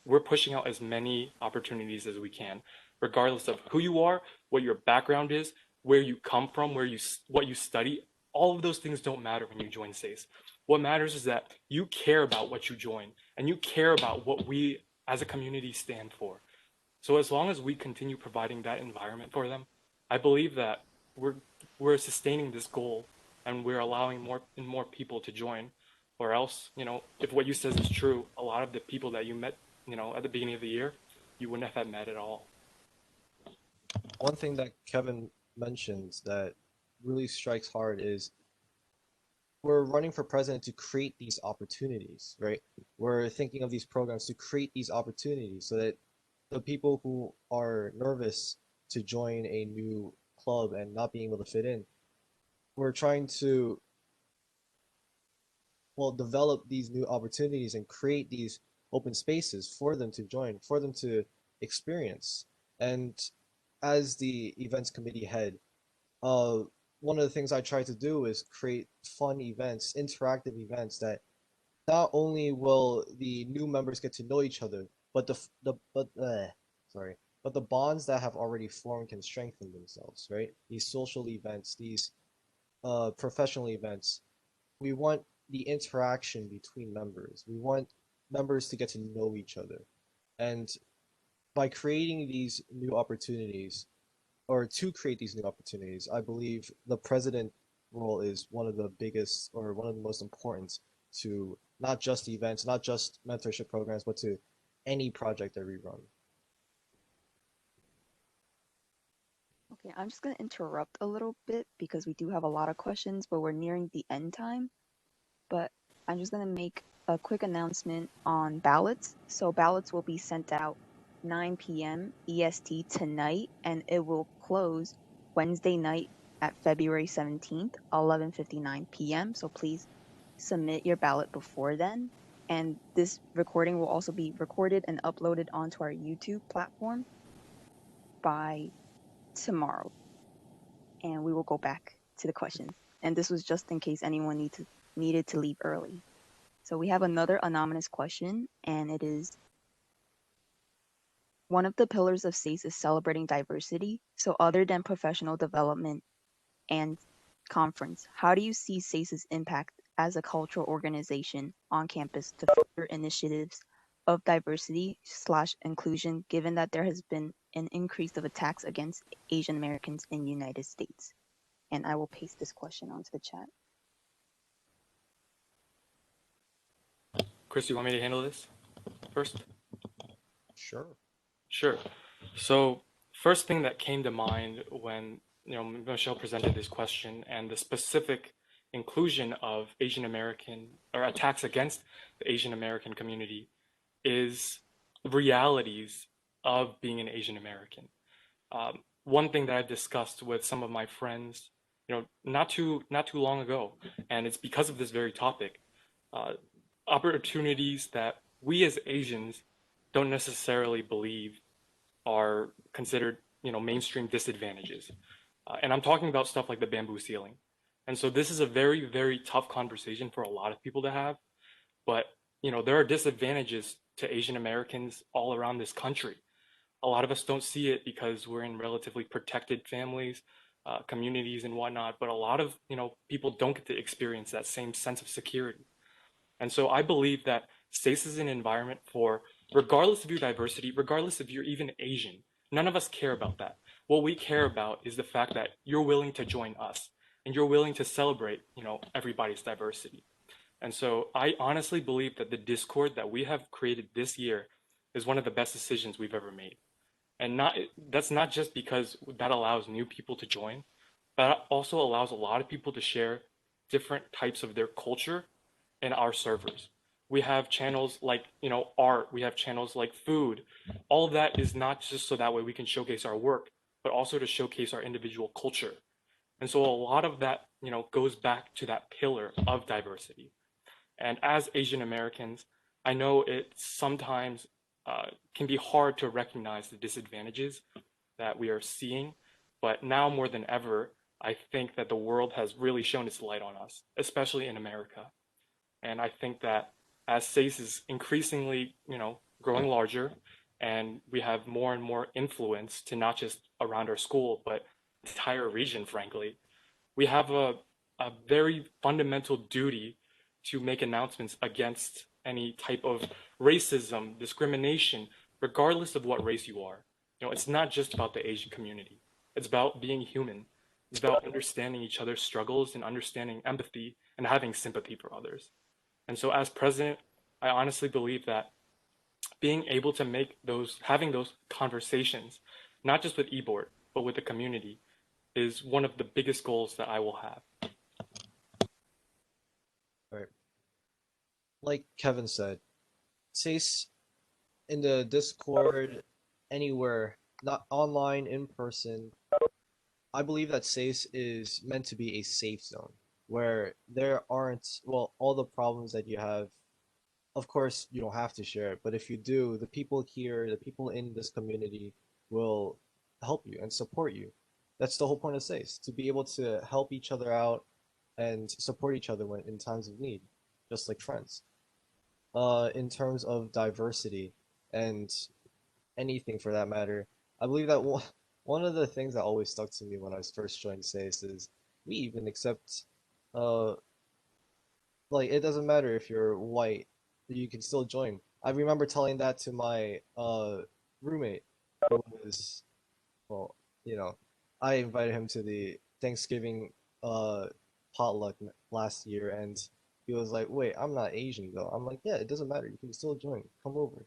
We're pushing out as many opportunities as we can, regardless of who you are, what your background is, where you come from, what you study. All of those things don't matter when you join SASE. What matters is that you care about what you join, and you care about what we as a community stand for. So as long as we continue providing that environment for them, I believe that we're sustaining this goal, and we're allowing more and more people to join. Or else, if what you said is true, a lot of the people that you met, at the beginning of the year, you wouldn't have met at all. One thing that Kevin mentions that really strikes hard is we're running for president to create these opportunities, right? We're thinking of these programs to create these opportunities so that the people who are nervous to join a new club and not being able to fit in, we're trying to, well, develop these new opportunities and create these open spaces for them to join, for them to experience. And as the events committee head, one of the things I try to do is create fun events, interactive events that not only will the new members get to know each other, but but the bonds that have already formed can strengthen themselves, right? These social events, these professional events, we want the interaction between members. We want members to get to know each other. And by creating these new opportunities, or to create these new opportunities, I believe the president role is one of the biggest or one of the most important to not just events, not just mentorship programs, but to any project that we run. Okay, I'm just going to interrupt a little bit because we do have a lot of questions, but we're nearing the end time. But I'm just going to make a quick announcement on ballots. So ballots will be sent out 9 p.m. EST tonight, and it will close Wednesday night at February 17th, 11:59 p.m. So please submit your ballot before then. And this recording will also be recorded and uploaded onto our YouTube platform by tomorrow. And we will go back to the questions. And this was just in case anyone needed to leave early. So we have another anonymous question, and it is, one of the pillars of SASE is celebrating diversity. So other than professional development and conference, how do you see SASE's impact as a cultural organization on campus to further initiatives of diversity/inclusion, given that there has been an increase of attacks against Asian Americans in the United States? And I will paste this question onto the chat. Chris, you want me to handle this first? Sure. Sure. So first thing that came to mind when Michelle presented this question and the specific inclusion of Asian American or attacks against the Asian American community is realities of being an Asian American. One thing that I've discussed with some of my friends, not too long ago, and it's because of this very topic, opportunities that we as Asians don't necessarily believe are considered, mainstream disadvantages. And I'm talking about stuff like the bamboo ceiling. And so this is a very, very tough conversation for a lot of people to have. But, there are disadvantages to Asian Americans all around this country. A lot of us don't see it because we're in relatively protected families, communities and whatnot, but a lot of, people don't get to experience that same sense of security. And so I believe that SACE is an environment for, regardless of your diversity, regardless if you're even Asian, none of us care about that. What we care about is the fact that you're willing to join us and you're willing to celebrate, everybody's diversity. And so I honestly believe that the Discord that we have created this year is one of the best decisions we've ever made. And that's not just because that allows new people to join, but also allows a lot of people to share different types of their culture in our servers. We have channels like, art, we have channels like food. All of that is not just so that way we can showcase our work, but also to showcase our individual culture. And so a lot of that, goes back to that pillar of diversity. And as Asian Americans, I know it sometimes can be hard to recognize the disadvantages that we are seeing, but now more than ever, I think that the world has really shown its light on us, especially in America. And I think that as SACE is increasingly, growing larger, and we have more and more influence to not just around our school, but entire region, frankly, we have a very fundamental duty to make announcements against any type of racism, discrimination, regardless of what race you are. It's not just about the Asian community. It's about being human. It's about understanding each other's struggles and understanding empathy and having sympathy for others. And so as president, I honestly believe that being able to having those conversations, not just with Eboard, but with the community, is one of the biggest goals that I will have. Right. Like Kevin said, SACE in the Discord, anywhere, not online, in person, I believe that SACE is meant to be a safe zone where there aren't, well, all the problems that you have. Of course, you don't have to share it, but if you do, the people here, the people in this community will help you and support you. That's the whole point of SACE, to be able to help each other out and support each other when in times of need, just like friends. In terms of diversity and anything for that matter, I believe that one of the things that always stuck to me when I first joined SACE is we even accept, uh, like, it doesn't matter if you're white, you can still join. I remember telling that to my roommate, who was, well, you know, I invited him to the Thanksgiving potluck last year, and he was like, "Wait, I'm not Asian though." I'm like, "Yeah, it doesn't matter. You can still join. Come over."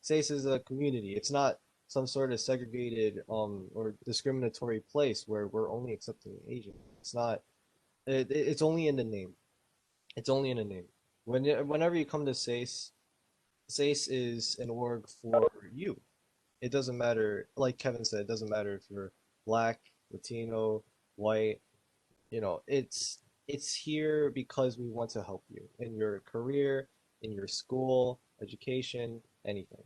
SACE is a community. It's not some sort of segregated or discriminatory place where we're only accepting Asian. It's not. It's only in the name. It's only in the name. Whenever you come to SACE, SACE is an org for you. It doesn't matter, like Kevin said, it doesn't matter if you're black, Latino, white, it's here because we want to help you in your career, in your school, education, anything.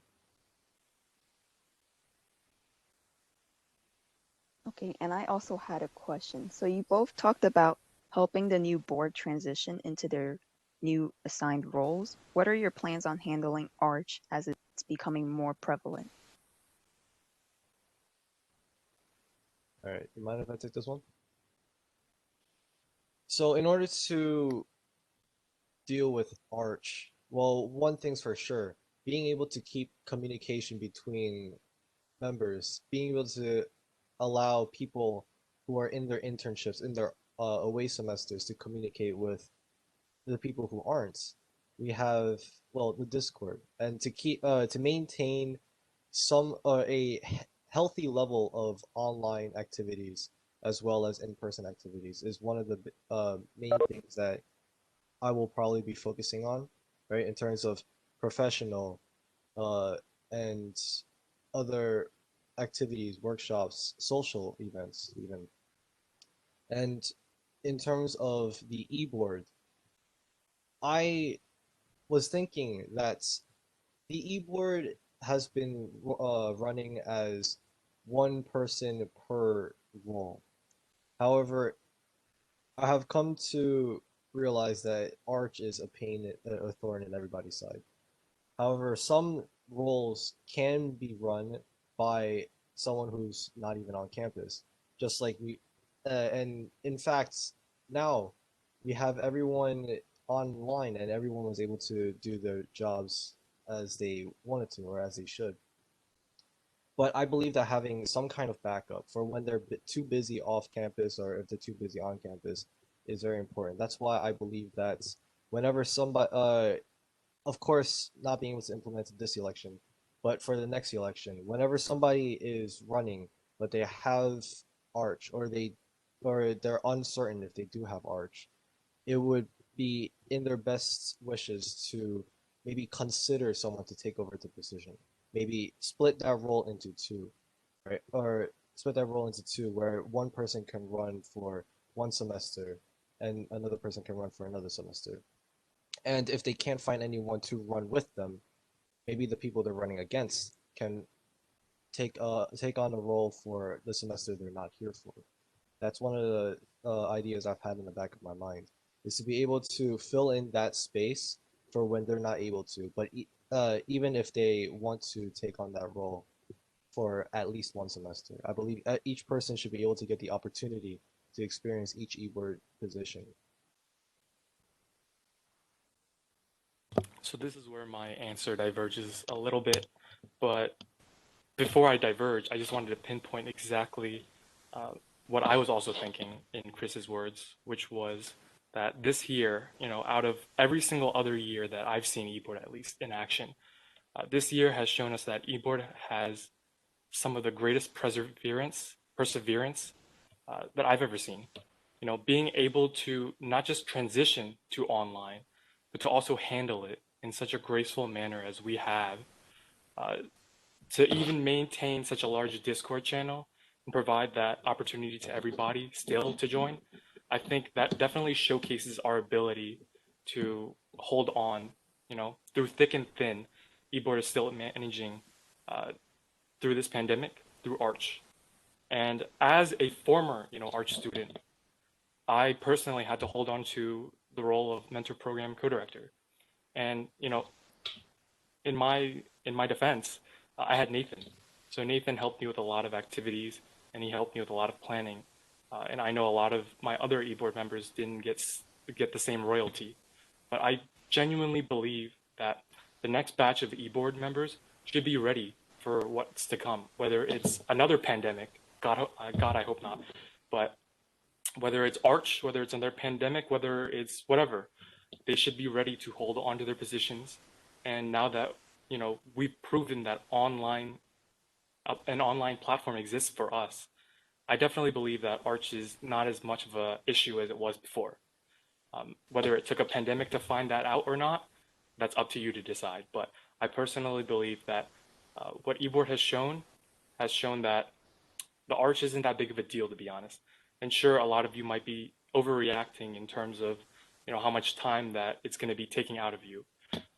Okay, and I also had a question. So you both talked about helping the new board transition into their new assigned roles. What are your plans on handling Arch as it's becoming more prevalent? All right, you mind if I take this one? So in order to deal with Arch, well, one thing's for sure, being able to keep communication between members, being able to allow people who are in their internships, in their away semesters, to communicate with the people who aren't. We have, well, the Discord, and to maintain some healthy level of online activities as well as in-person activities is one of the main things that I will probably be focusing on, right, in terms of professional uh, and other activities, workshops, social events, even. And in terms of the e-board, I was thinking that the e-board has been running as one person per role. However, I have come to realize that Arch is a pain, a thorn in everybody's side. However, some roles can be run by someone who's not even on campus, just like and in fact, now we have everyone online and everyone was able to do their jobs as they wanted to or as they should. But I believe that having some kind of backup for when they're too busy off campus or if they're too busy on campus is very important. That's why I believe that whenever somebody, of course, not being able to implement it this election, but for the next election, whenever somebody is running, but they have Arch or they're uncertain if they do have Arch, it would be in their best wishes to maybe consider someone to take over the position. Maybe split that role into two, right? Or split that role into two where one person can run for one semester and another person can run for another semester. And if they can't find anyone to run with them, maybe the people they're running against can take on a role for the semester they're not here for. That's one of the ideas I've had in the back of my mind, is to be able to fill in that space for when they're not able to. But even if they want to take on that role for at least one semester, I believe each person should be able to get the opportunity to experience each Eboard position. So this is where my answer diverges a little bit, but before I diverge, I just wanted to pinpoint exactly uh, what I was also thinking in Chris's words, which was that this year, out of every single other year that I've seen eBoard at least in action, this year has shown us that eBoard has some of the greatest perseverance that I've ever seen. Being able to not just transition to online, but to also handle it in such a graceful manner as we have, uh, to even maintain such a large Discord channel and provide that opportunity to everybody still to join. I think that definitely showcases our ability to hold on, through thick and thin. eBoard is still managing uh, through this pandemic, through Arch. And as a former, Arch student, I personally had to hold on to the role of mentor program co-director. And, in my defense, I had Nathan. So Nathan helped me with a lot of activities, and he helped me with a lot of planning. And I know a lot of my other eBoard members didn't get the same royalty, but I genuinely believe that the next batch of eBoard members should be ready for what's to come, whether it's another pandemic. God, I hope not. But whether it's Arch, whether it's another pandemic, whether it's whatever, they should be ready to hold on to their positions. And now that we've proven that an online platform exists for us, I definitely believe that Arch is not as much of a issue as it was before. Whether it took a pandemic to find that out or not, that's up to you to decide. But I personally believe that what eBoard has shown that the Arch isn't that big of a deal, to be honest. And sure, a lot of you might be overreacting in terms of how much time that it's going to be taking out of you.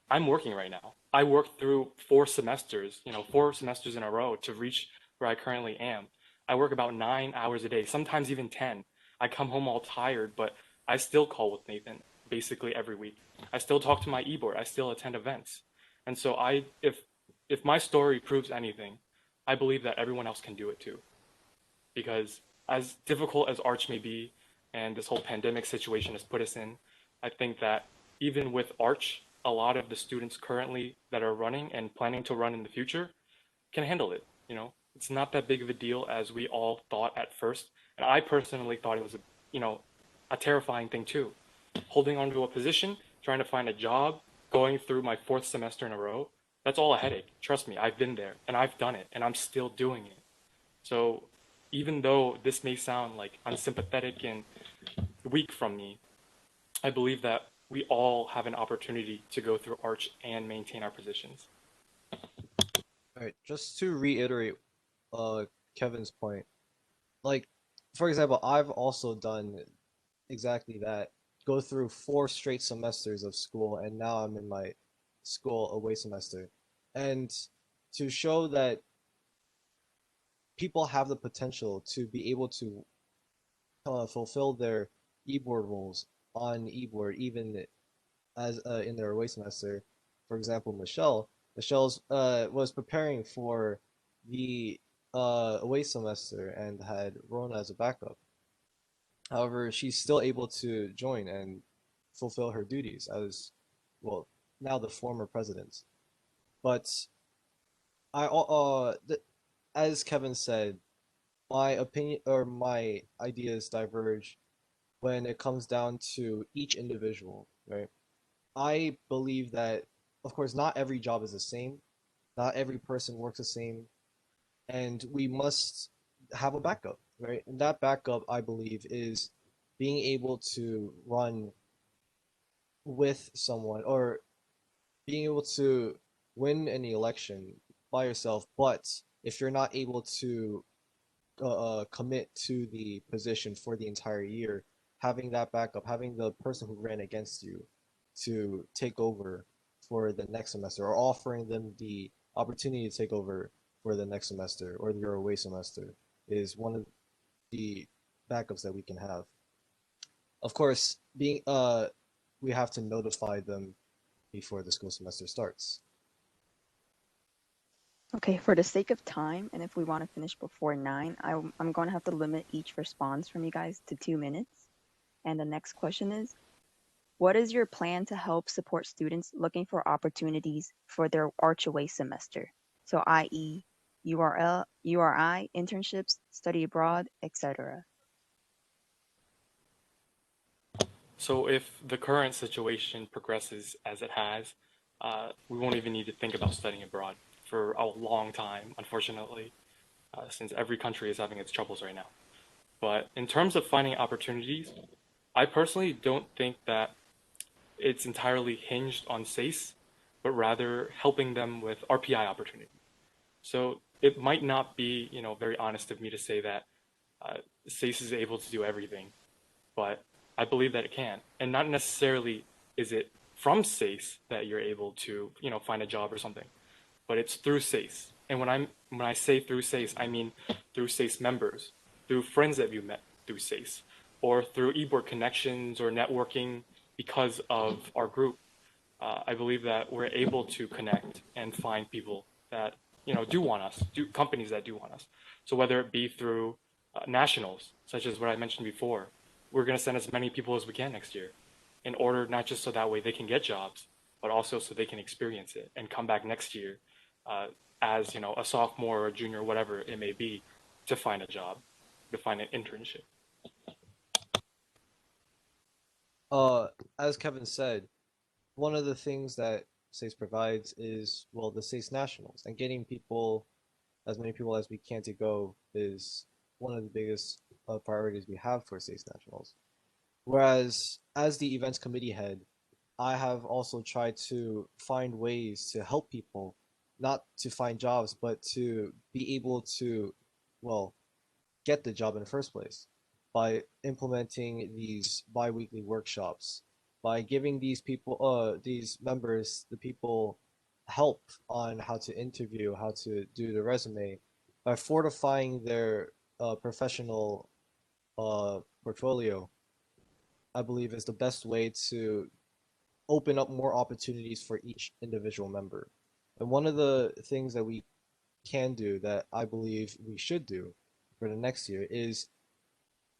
I'm working right now. I worked through 4 semesters, 4 semesters in a row to reach where I currently am. I work about 9 hours a day, sometimes even 10. I come home all tired, but I still call with Nathan basically every week. I still talk to my e-board. I still attend events. And so if my story proves anything, I believe that everyone else can do it too. Because as difficult as Arch may be, and this whole pandemic situation has put us in, I think that even with Arch, a lot of the students currently that are running and planning to run in the future can handle it. It's not that big of a deal as we all thought at first. And I personally thought it was a terrifying thing too. Holding onto a position, trying to find a job, going through my 4th semester in a row, that's all a headache. Trust me, I've been there and I've done it and I'm still doing it. So even though this may sound like unsympathetic and weak from me, I believe that we all have an opportunity to go through Arch and maintain our positions. All right, just to reiterate Kevin's point, like for example, I've also done exactly that. Go through 4 straight semesters of school, and now I'm in my school away semester. And to show that people have the potential to be able to fulfill their Eboard roles on Eboard, even as in their away semester. For example, Michelle's was preparing for the away semester and had Rona as a backup. However, she's still able to join and fulfill her duties as, well, now the former president. But as Kevin said, my opinion or my ideas diverge when it comes down to each individual, right? I believe that, of course, not every job is the same, not every person works the same, and we must have a backup, right? And that backup, I believe, is being able to run with someone or being able to win an election by yourself, but if you're not able to commit to the position for the entire year, having that backup, having the person who ran against you to take over for the next semester, or offering them the opportunity to take over for the next semester or your away semester, is one of the backups that we can have. Of course, we have to notify them before the school semester starts. Okay, for the sake of time, and if we want to finish before 9, I'm going to have to limit each response from you guys to 2 minutes. And the next question is, what is your plan to help support students looking for opportunities for their Archaway semester? So i.e. URI, internships, study abroad, etc. So if the current situation progresses as it has, we won't even need to think about studying abroad for a long time, unfortunately, since every country is having its troubles right now. But in terms of finding opportunities, I personally don't think that it's entirely hinged on SASE, but rather helping them with RPI opportunity. So it might not be, very honest of me to say that SASE is able to do everything, but I believe that it can. And not necessarily is it from SASE that you're able to, find a job or something, but it's through SASE. And when I say through SASE, I mean through SASE members, through friends that you met through SASE, or through Eboard connections or networking because of our group. I believe that we're able to connect and find people that do want us, companies that do want us. So whether it be through nationals, such as what I mentioned before, we're going to send as many people as we can next year, in order not just so that way they can get jobs, but also so they can experience it and come back next year as a sophomore or a junior, whatever it may be, to find a job, to find an internship. As Kevin said, one of the things that SACE provides is, well, the SACE Nationals, and getting people, as many people as we can to go, is one of the biggest priorities we have for SACE Nationals. Whereas, as the events committee head, I have also tried to find ways to help people, not to find jobs, but to be able to, well, get the job in the first place by implementing these bi-weekly workshops, by giving these members, the people, help on how to interview, how to do the resume, by fortifying their professional portfolio. I believe is the best way to open up more opportunities for each individual member. And one of the things that we can do, that I believe we should do for the next year, is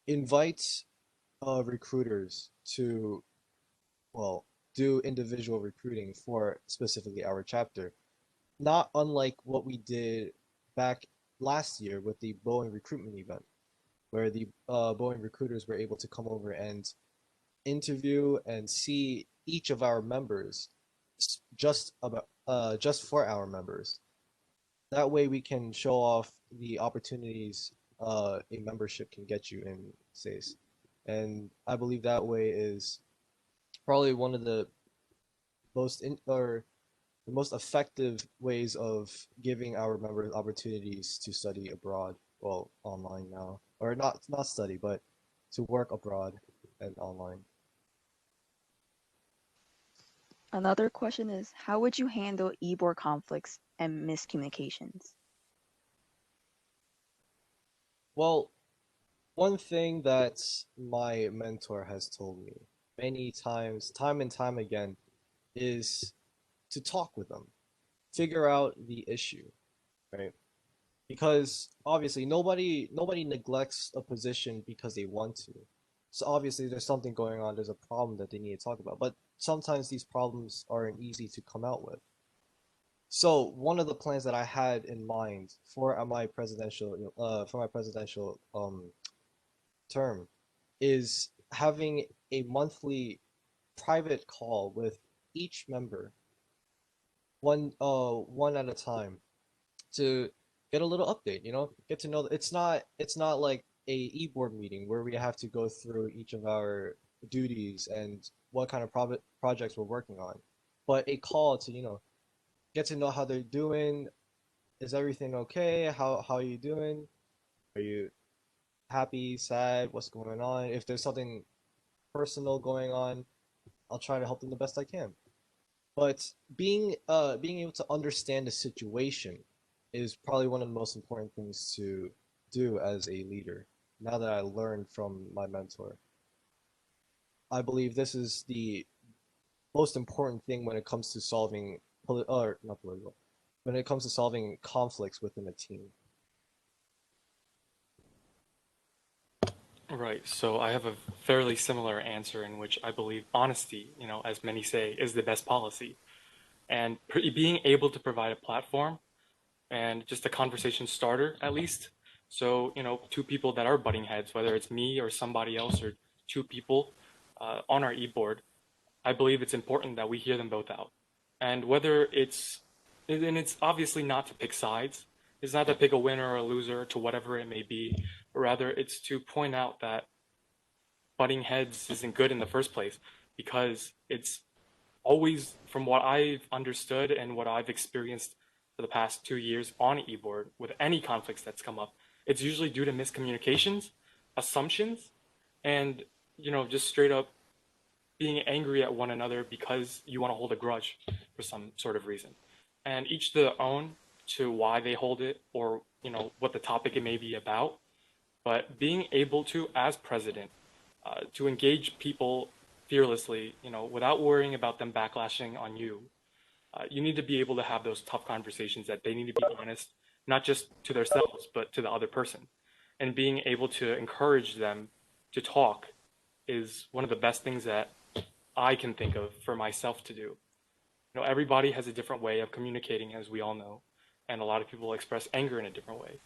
invite recruiters to, well, do individual recruiting for specifically our chapter. Not unlike what we did back last year with the Boeing recruitment event, where the Boeing recruiters were able to come over and interview and see each of our members, just for our members. That way we can show off the opportunities a membership can get you in SACE. And I believe that way is probably one of the most effective ways of giving our members opportunities to study abroad, well, online now, or not study, but to work abroad and online. Another question is, how would you handle Eboard conflicts and miscommunications? Well, one thing that my mentor has told me many times, time and time again, is to talk with them, figure out the issue, right? Because obviously nobody neglects a position because they want to. So obviously there's something going on, there's a problem that they need to talk about. But sometimes these problems aren't easy to come out with. So one of the plans that I had in mind for my presidential term is having a monthly private call with each member, one at a time, to get a little update, get to know. It's not like a e-board meeting where we have to go through each of our duties and what kind of projects we're working on, but a call to, get to know how they're doing. Is everything okay? How are you doing? Are you happy, sad? What's going on? If there's something personal going on, I'll try to help them the best I can. But being able to understand the situation is probably one of the most important things to do as a leader. Now that I learned from my mentor, I believe this is the most important thing when it comes to solving or not political, when it comes to solving conflicts within a team. Right. So I have a fairly similar answer in which I believe honesty, as many say, is the best policy. And being able to provide a platform and just a conversation starter at least. So, two people that are butting heads, whether it's me or somebody else or two people on our e-board, I believe it's important that we hear them both out. And it's obviously not to pick sides. It's not to pick a winner or a loser to whatever it may be, but rather it's to point out that butting heads isn't good in the first place because it's always, from what I've understood and what I've experienced for the past 2 years on eBoard with any conflicts that's come up, it's usually due to miscommunications, assumptions, and just straight up being angry at one another because you want to hold a grudge for some sort of reason. And each to their own to why they hold it or what the topic it may be about. But being able to, as president, to engage people fearlessly, without worrying about them backlashing on you. You need to be able to have those tough conversations that they need to be honest, not just to themselves, but to the other person. And being able to encourage them to talk is one of the best things that I can think of for myself to do. Everybody has a different way of communicating, as we all know, and a lot of people express anger in a different way.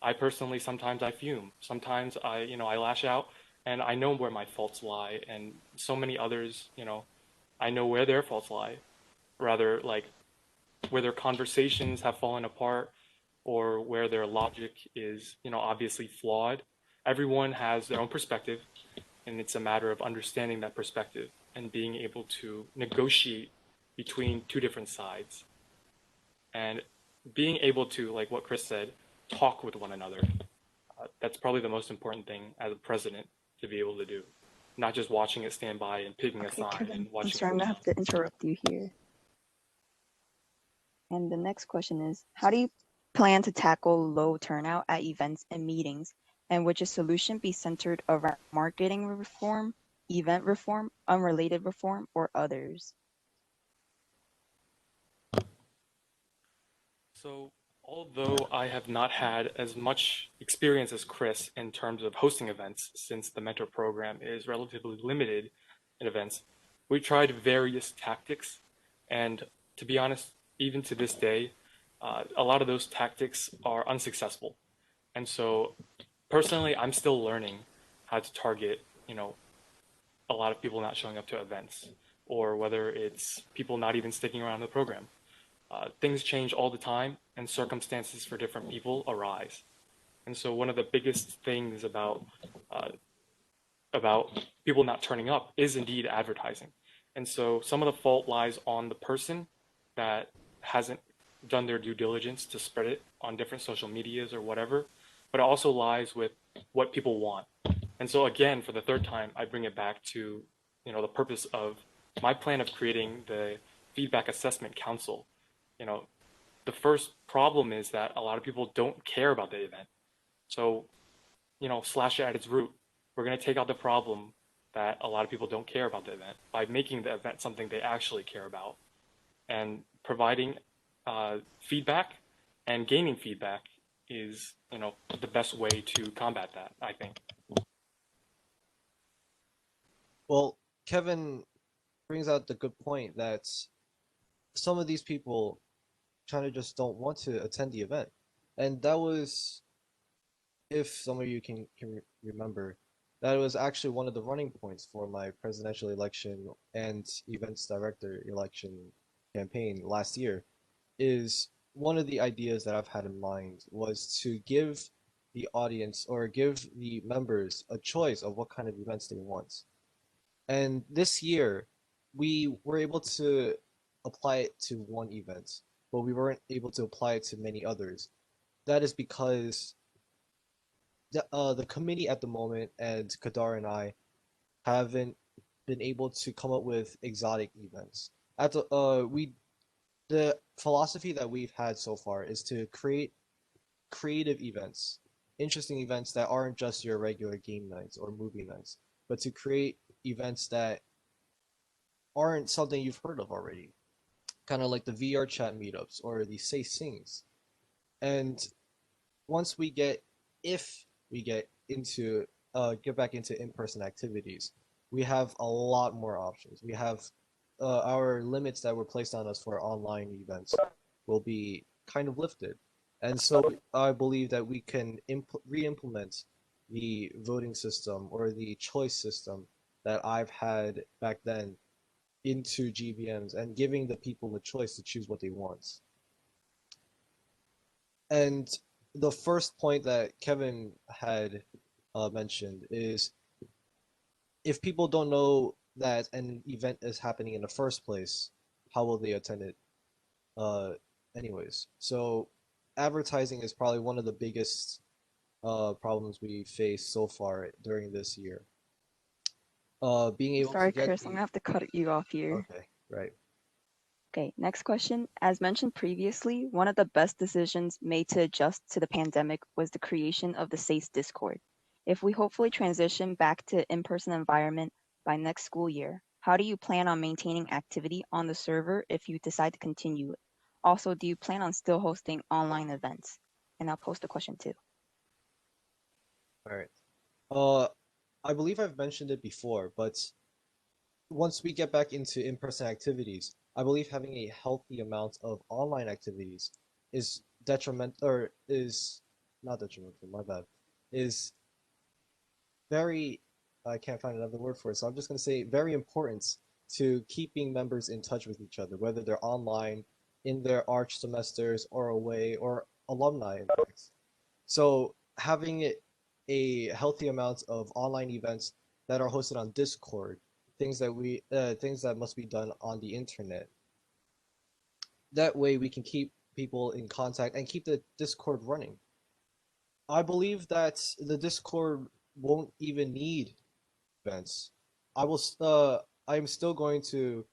I personally, sometimes I fume, sometimes I lash out, and I know where my faults lie, and so many others, I know where their faults lie, rather like where their conversations have fallen apart or where their logic is, obviously flawed. Everyone has their own perspective, and it's a matter of understanding that perspective and being able to negotiate between two different sides and being able to, like what Chris said, talk with one another. That's probably the most important thing as a president to be able to do, not just watching it stand by and picking a Okay, side Kevin, and I'm watching sorry, I'm it. gonna have to interrupt you here. And the next question is, how do you plan to tackle low turnout at events and meetings? And would your solution be centered around marketing reform, event reform, unrelated reform, or others? So, although I have not had as much experience as Chris in terms of hosting events, since the mentor program is relatively limited in events, we tried various tactics. And to be honest, even to this day, a lot of those tactics are unsuccessful. And so, personally, I'm still learning how to target, a lot of people not showing up to events, or whether it's people not even sticking around the program. Things change all the time, and circumstances for different people arise. And so, one of the biggest things uh, about people not turning up is indeed advertising. And so, some of the fault lies on the person that hasn't done their due diligence to spread it on different social medias or whatever, but it also lies with what people want. And so, again, for the third time, I bring it back to the purpose of my plan of creating the feedback assessment council. You know, the first problem is that a lot of people don't care about the event. So, slash it at its root. We're going to take out the problem that a lot of people don't care about the event by making the event something they actually care about, and providing feedback and gaining feedback is, the best way to combat that, I think. Well, Kevin brings out the good point that some of these people kind of just don't want to attend the event. And that was, if some of you can remember, that was actually one of the running points for my presidential election and events director election campaign last year. Is one of the ideas that I've had in mind was to give the audience or give the members a choice of what kind of events they want. And this year, we were able to apply it to one event, but we weren't able to apply it to many others. That is because the committee at the moment and Kadar and I haven't been able to come up with exotic events. At the philosophy that we've had so far is to create creative events, interesting events that aren't just your regular game nights or movie nights, but to create events that aren't something you've heard of already, kind of like the VR chat meetups or the SASE Sings. And once we get, if we get back into in-person activities, we have a lot more options. We have our limits that were placed on us for online events will be kind of lifted. And so I believe that we can re-implement the voting system or the choice system that I've had back then into GBMs and giving the people the choice to choose what they want. And the first point that Kevin had mentioned is if people don't know that an event is happening in the first place, how will they attend it anyways? So advertising is probably one of the biggest problems we face so far during this year. Being able Sorry, to get Chris, I'm gonna have to cut you off here. Okay, right. Okay, next question. As mentioned previously, one of the best decisions made to adjust to the pandemic was the creation of the SASE Discord. If we hopefully transition back to in-person environment by next school year, how do you plan on maintaining activity on the server if you decide to continue it? Also, do you plan on still hosting online events? And I'll post a question too. All right. I believe I've mentioned it before, but once we get back into in-person activities, I believe having a healthy amount of online activities is detrimental, or is not detrimental, my bad, is very, I can't find another word for it, so I'm just going to say very important to keeping members in touch with each other, whether they're online, in their arch semesters, or away, or alumni, in fact. So having a healthy amount of online events that are hosted on Discord, things that must be done on the internet. That way we can keep people in contact and keep the Discord running. I believe that the Discord won't even need events. I'm still going to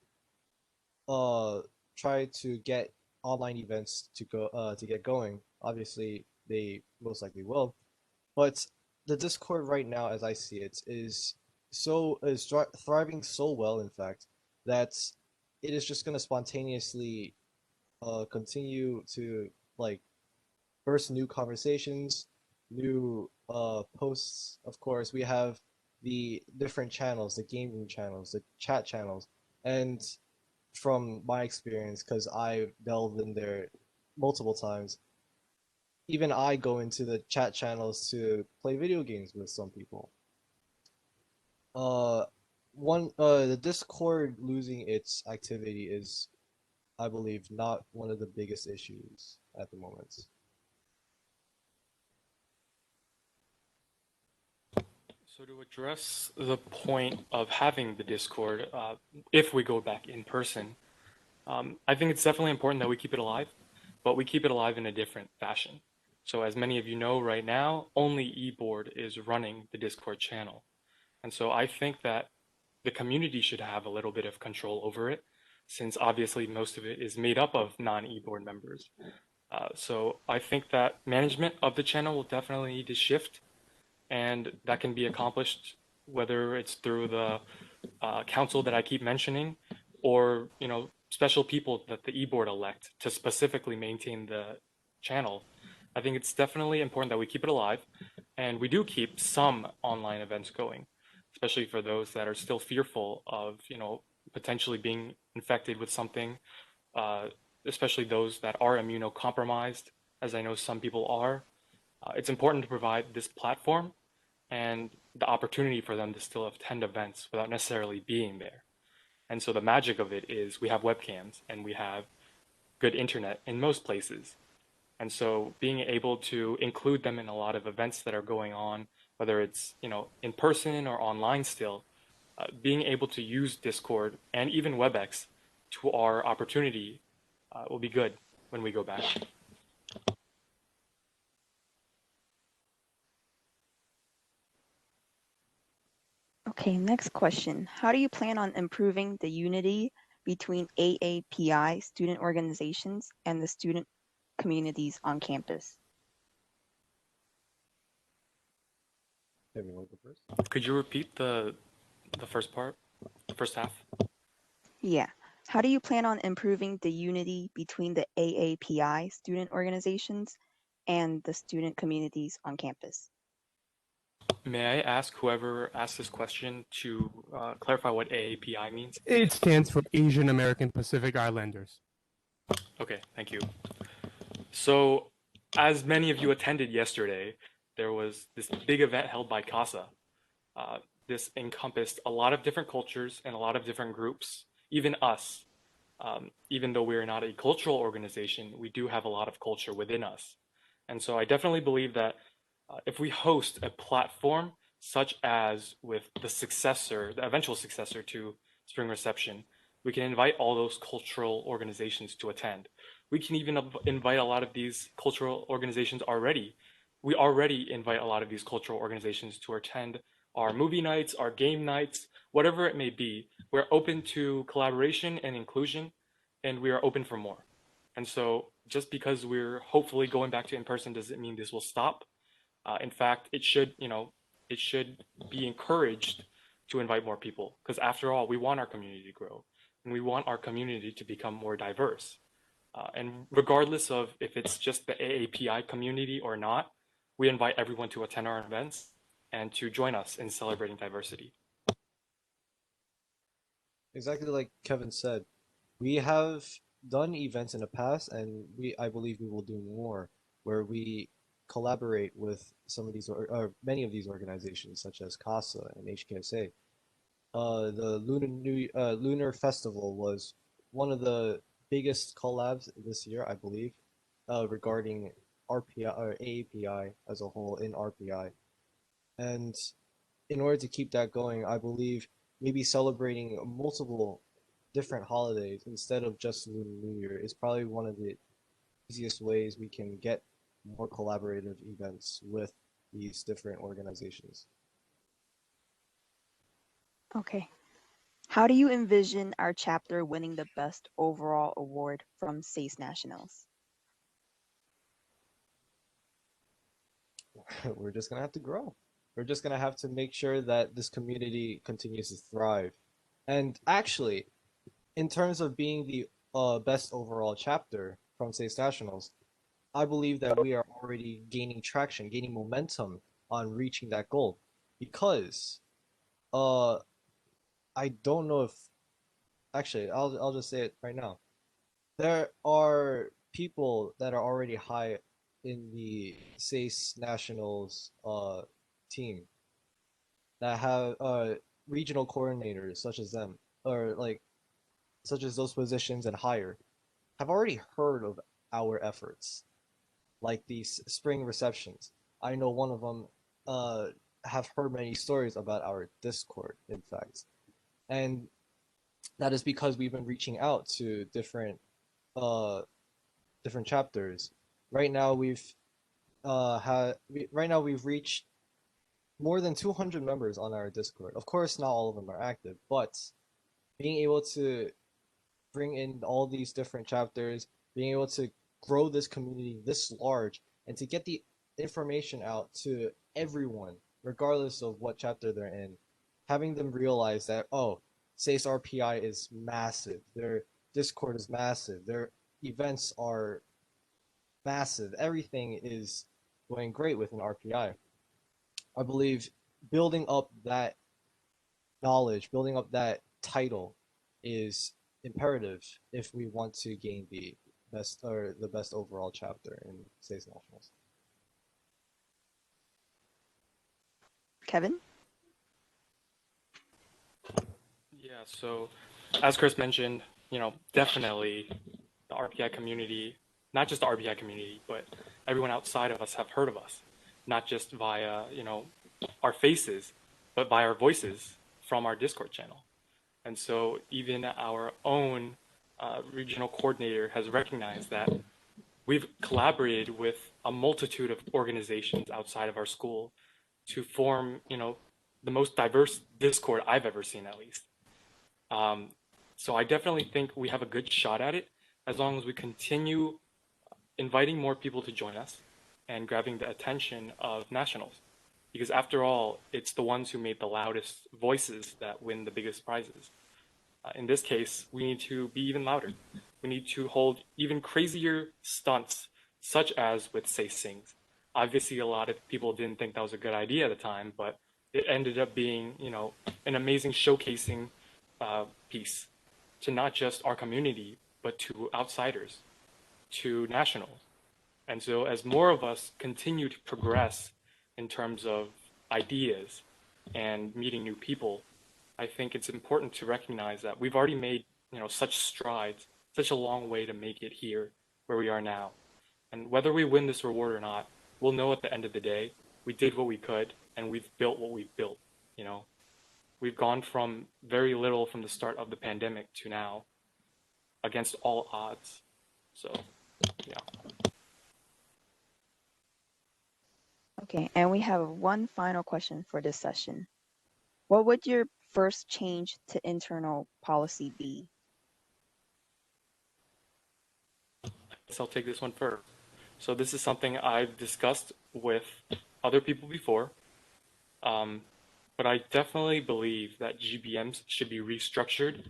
try to get online events to get going. Obviously, they most likely will, but the Discord right now, as I see it, is thriving so well, in fact, that it is just going to spontaneously continue to like burst new conversations, new posts. Of course, we have the different channels, the game room channels, the chat channels, and from my experience, because I've delved in there multiple times, even I go into the chat channels to play video games with some people. Uh, the Discord losing its activity is, I believe, not one of the biggest issues at the moment. So to address the point of having the Discord, if we go back in person, I think it's definitely important that we keep it alive, but we keep it alive in a different fashion. So as many of you know right now, only Eboard is running the Discord channel. And so I think that the community should have a little bit of control over it, since obviously most of it is made up of non-e-board members. So I think that management of the channel will definitely need to shift, and that can be accomplished whether it's through the council that I keep mentioning, or special people that the e-board elect to specifically maintain the channel. I think it's definitely important that we keep it alive, and we do keep some online events going, especially for those that are still fearful of potentially being infected with something, uh, especially those that are immunocompromised, as I know some people are. It's important to provide this platform and the opportunity for them to still attend events without necessarily being there. And so the magic of it is we have webcams and we have good internet in most places. And so being able to include them in a lot of events that are going on, whether it's in person or online still, being able to use Discord and even WebEx to our opportunity will be good when we go back. Okay, next question. How do you plan on improving the unity between AAPI student organizations and the student communities on campus? Kevin, you want to go first? Could you repeat the first part, the first half? Yeah. How do you plan on improving the unity between the AAPI student organizations and the student communities on campus? May I ask whoever asked this question to clarify what AAPI means? It stands for Asian American Pacific Islanders. Okay, thank you. So, as many of you attended yesterday, there was this big event held by CASA. This encompassed a lot of different cultures and a lot of different groups, even us. Even though we're not a cultural organization, we do have a lot of culture within us. And so I definitely believe that if we host a platform such as with the eventual successor to Spring Reception, we can invite all those cultural organizations to attend. We can even invite a lot of these cultural organizations already. We already invite a lot of these cultural organizations to attend our movie nights, our game nights, whatever it may be. We're open to collaboration and inclusion, and we are open for more. And so just because we're hopefully going back to in-person doesn't mean this will stop. In fact, it should be encouraged to invite more people, because after all, we want our community to grow and we want our community to become more diverse. And regardless of if it's just the AAPI community or not, we invite everyone to attend our events and to join us in celebrating diversity. Exactly like Kevin said, we have done events in the past, and I believe we will do more, where we collaborate with some of these or many of these organizations, such as CASA and HKSA. The Lunar Festival was one of the biggest collabs this year, I believe, regarding RPI or AAPI as a whole in RPI. And in order to keep that going, I believe maybe celebrating multiple different holidays instead of just Lunar New Year is probably one of the easiest ways we can get more collaborative events with these different organizations. Okay. How do you envision our chapter winning the best overall award from SASE Nationals? We're just gonna have to grow. We're just gonna have to make sure that this community continues to thrive. And actually, in terms of being the best overall chapter from SASE Nationals, I believe that we are already gaining traction, gaining momentum on reaching that goal. Because uh, I don't know if actually I'll just say it right now. There are people that are already high in the SACE Nationals team that have regional coordinators such as them, or like such as those positions and higher, have already heard of our efforts, like these spring receptions. I know one of them have heard many stories about our Discord, in fact, and that is because we've been reaching out to uh different chapters. Right now we've reached more than 200 members on our Discord. Of course, not all of them are active, but being able to bring in all these different chapters, being able to grow this community this large, and to get the information out to everyone, regardless of what chapter they're in, having them realize that, oh, SASE RPI is massive, their Discord is massive, their events are massive, everything is going great within RPI. I believe building up that knowledge, building up that title is imperative if we want to gain the best overall chapter in SASE Nationals. Kevin? Yeah, so as Chris mentioned, definitely the RPI community, not just the RPI community, but everyone outside of us have heard of us, not just via, our faces, but by our voices from our Discord channel. And so even our own regional coordinator has recognized that we've collaborated with a multitude of organizations outside of our school to form, the most diverse Discord I've ever seen, at least. So I definitely think we have a good shot at it as long as we continue inviting more people to join us and grabbing the attention of nationals. Because after all, it's the ones who made the loudest voices that win the biggest prizes. In this case, we need to be even louder. We need to hold even crazier stunts, such as with SASE Sings. Obviously, a lot of people didn't think that was a good idea at the time, but it ended up being, an amazing showcasing piece to not just our community, but to outsiders, to nationals. And so as more of us continue to progress in terms of ideas and meeting new people, I think it's important to recognize that we've already made, such strides, such a long way to make it here where we are now. And whether we win this reward or not, we'll know at the end of the day, we did what we could and we've built what we've built, We've gone from very little from the start of the pandemic to now against all odds. So, yeah. Okay, and we have one final question for this session. What would your first change to internal policy be? So I'll take this one first. So this is something I've discussed with other people before, but I definitely believe that GBMs should be restructured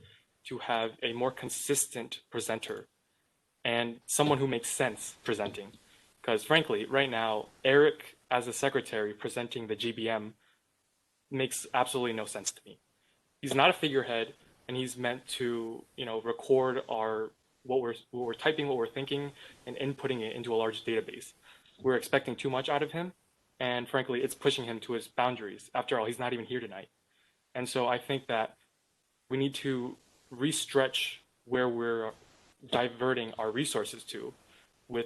to have a more consistent presenter and someone who makes sense presenting. Because frankly, right now, Eric as a secretary presenting the GBM makes absolutely no sense to me. He's not a figurehead, and he's meant to, record what we're typing, what we're thinking, and inputting it into a large database. We're expecting too much out of him, and frankly, it's pushing him to his boundaries. After all, he's not even here tonight. And so I think that we need to restretch where we're diverting our resources to with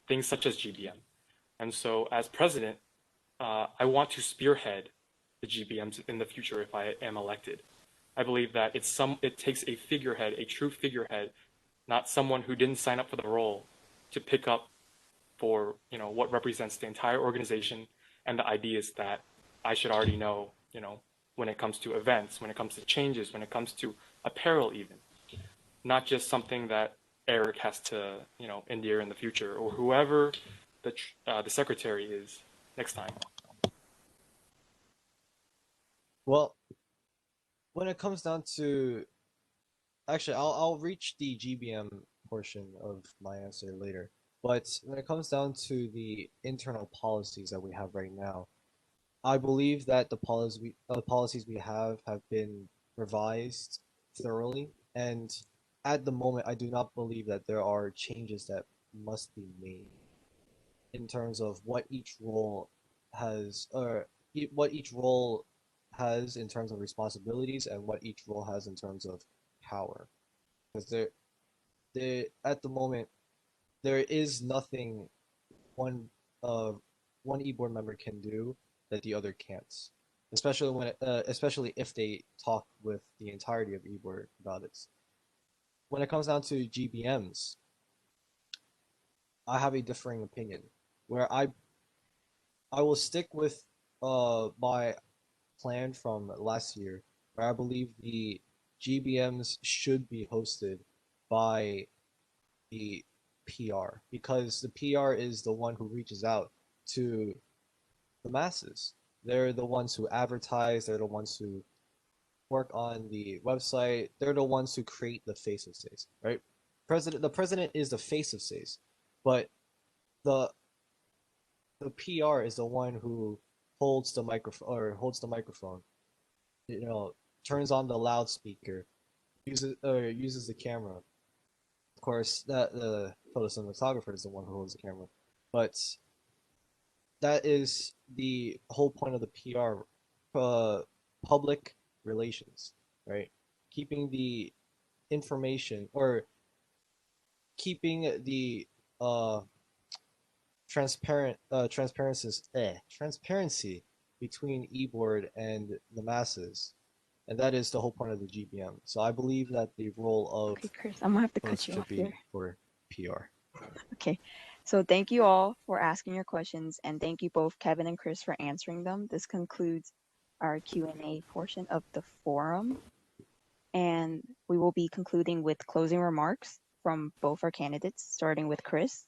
things such as GBM. And so as president, I want to spearhead the GBMs in the future if I am elected. I believe that it takes a figurehead, a true figurehead, not someone who didn't sign up for the role, to pick up for what represents the entire organization and the ideas that I should already know, when it comes to events, when it comes to changes, when it comes to apparel even. Not just something that Eric has to, endear in the future, or whoever the secretary is next time. Well, when it comes down to, actually, I'll reach the GBM portion of my answer later. But when it comes down to the internal policies that we have right now, I believe that the policies we have been revised thoroughly, and at the moment, I do not believe that there are changes that must be made in terms of what each role has, or what each role has in terms of responsibilities, and what each role has in terms of power. Because at the moment, there is nothing one one e-board member can do that the other can't. Especially if they talk with the entirety of eboard about it. When it comes down to GBMs, I have a differing opinion, where I will stick with my plan from last year, where I believe the GBMs should be hosted by the PR, because the PR is the one who reaches out to the masses. They're the ones who advertise, they're the ones who work on the website, they're the ones who create the face of SASE, right? The president is the face of SASE, but the PR is the one who holds the microphone, you know, turns on the loudspeaker, uses the camera. Of course, that the photo cinematographer is the one who holds the camera, but that is the whole point of the PR, public relations, right? Keeping the information, or keeping the transparency between Eboard and the masses, and that is the whole point of the GBM. So I believe that the role of Okay, Chris, I'm gonna have to cut supposed you to off be here. for PR. Okay, so thank you all for asking your questions, and thank you both Kevin and Chris for answering them. This concludes our Q&A portion of the forum, and we will be concluding with closing remarks from both our candidates, starting with Chris.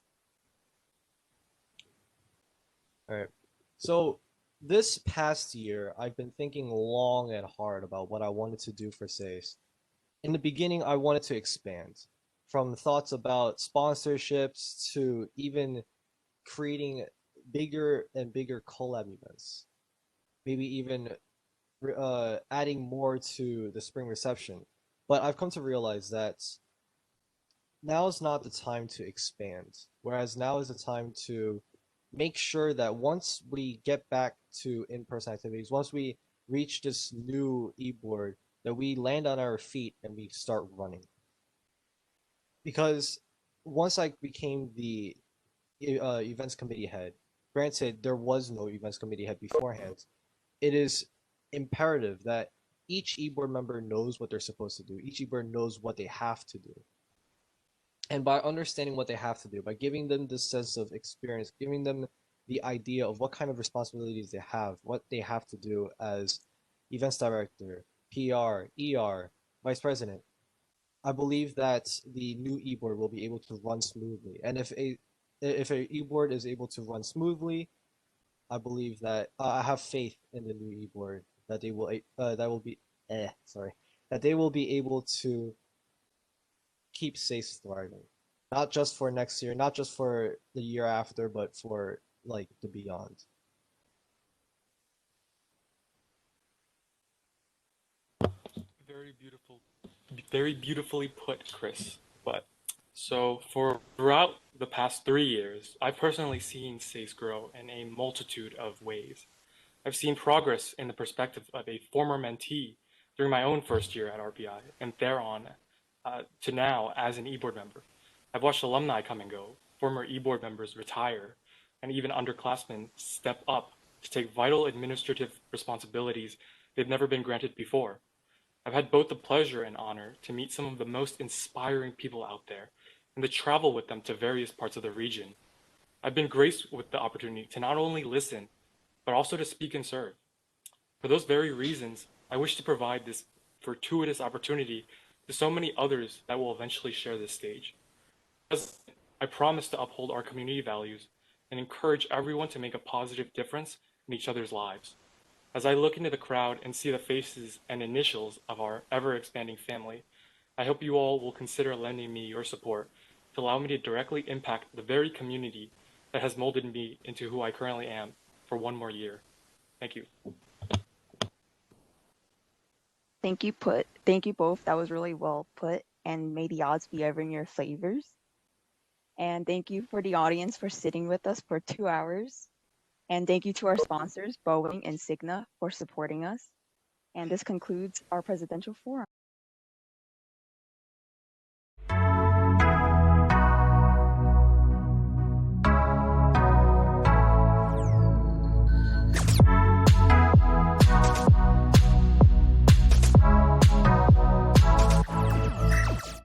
All right. So this past year, I've been thinking long and hard about what I wanted to do for SASE. In the beginning, I wanted to expand, from thoughts about sponsorships to even creating bigger and bigger collab events. Maybe even adding more to the spring reception. But I've come to realize that now is not the time to expand, whereas now is the time to make sure that once we get back to in-person activities, once we reach this new e-board, that we land on our feet and we start running. Because once I became the events committee head, granted there was no events committee head beforehand, it is imperative that each e-board member knows what they're supposed to do. Each e-board knows what they have to do. And by understanding what they have to do, by giving them this sense of experience, giving them the idea of what kind of responsibilities they have, what they have to do as events director, PR, ER, vice president, I believe that the new e-board will be able to run smoothly. And if a e-board is able to run smoothly, I believe that I have faith in the new e-board that they will that they will be able to keep SASE thriving, not just for next year, not just for the year after, but for like the beyond. Very beautifully put, Chris. But so for throughout the past 3 years, I've personally seen SACE grow in a multitude of ways. I've seen progress in the perspective of a former mentee during my own first year at RPI, and thereon to now as an e-board member. I've watched alumni come and go, former e-board members retire, and even underclassmen step up to take vital administrative responsibilities they've never been granted before. I've had both the pleasure and honor to meet some of the most inspiring people out there and to travel with them to various parts of the region. I've been graced with the opportunity to not only listen, but also to speak and serve. For those very reasons, I wish to provide this fortuitous opportunity to so many others that will eventually share this stage. As I promise to uphold our community values and encourage everyone to make a positive difference in each other's lives. As I look into the crowd and see the faces and initials of our ever-expanding family, I hope you all will consider lending me your support to allow me to directly impact the very community that has molded me into who I currently am for one more year. Thank you. Thank you both. That was really well put, and may the odds be ever in your favors. And thank you for the audience for sitting with us for 2 hours. And thank you to our sponsors, Boeing and Cigna, for supporting us. And this concludes our presidential forum.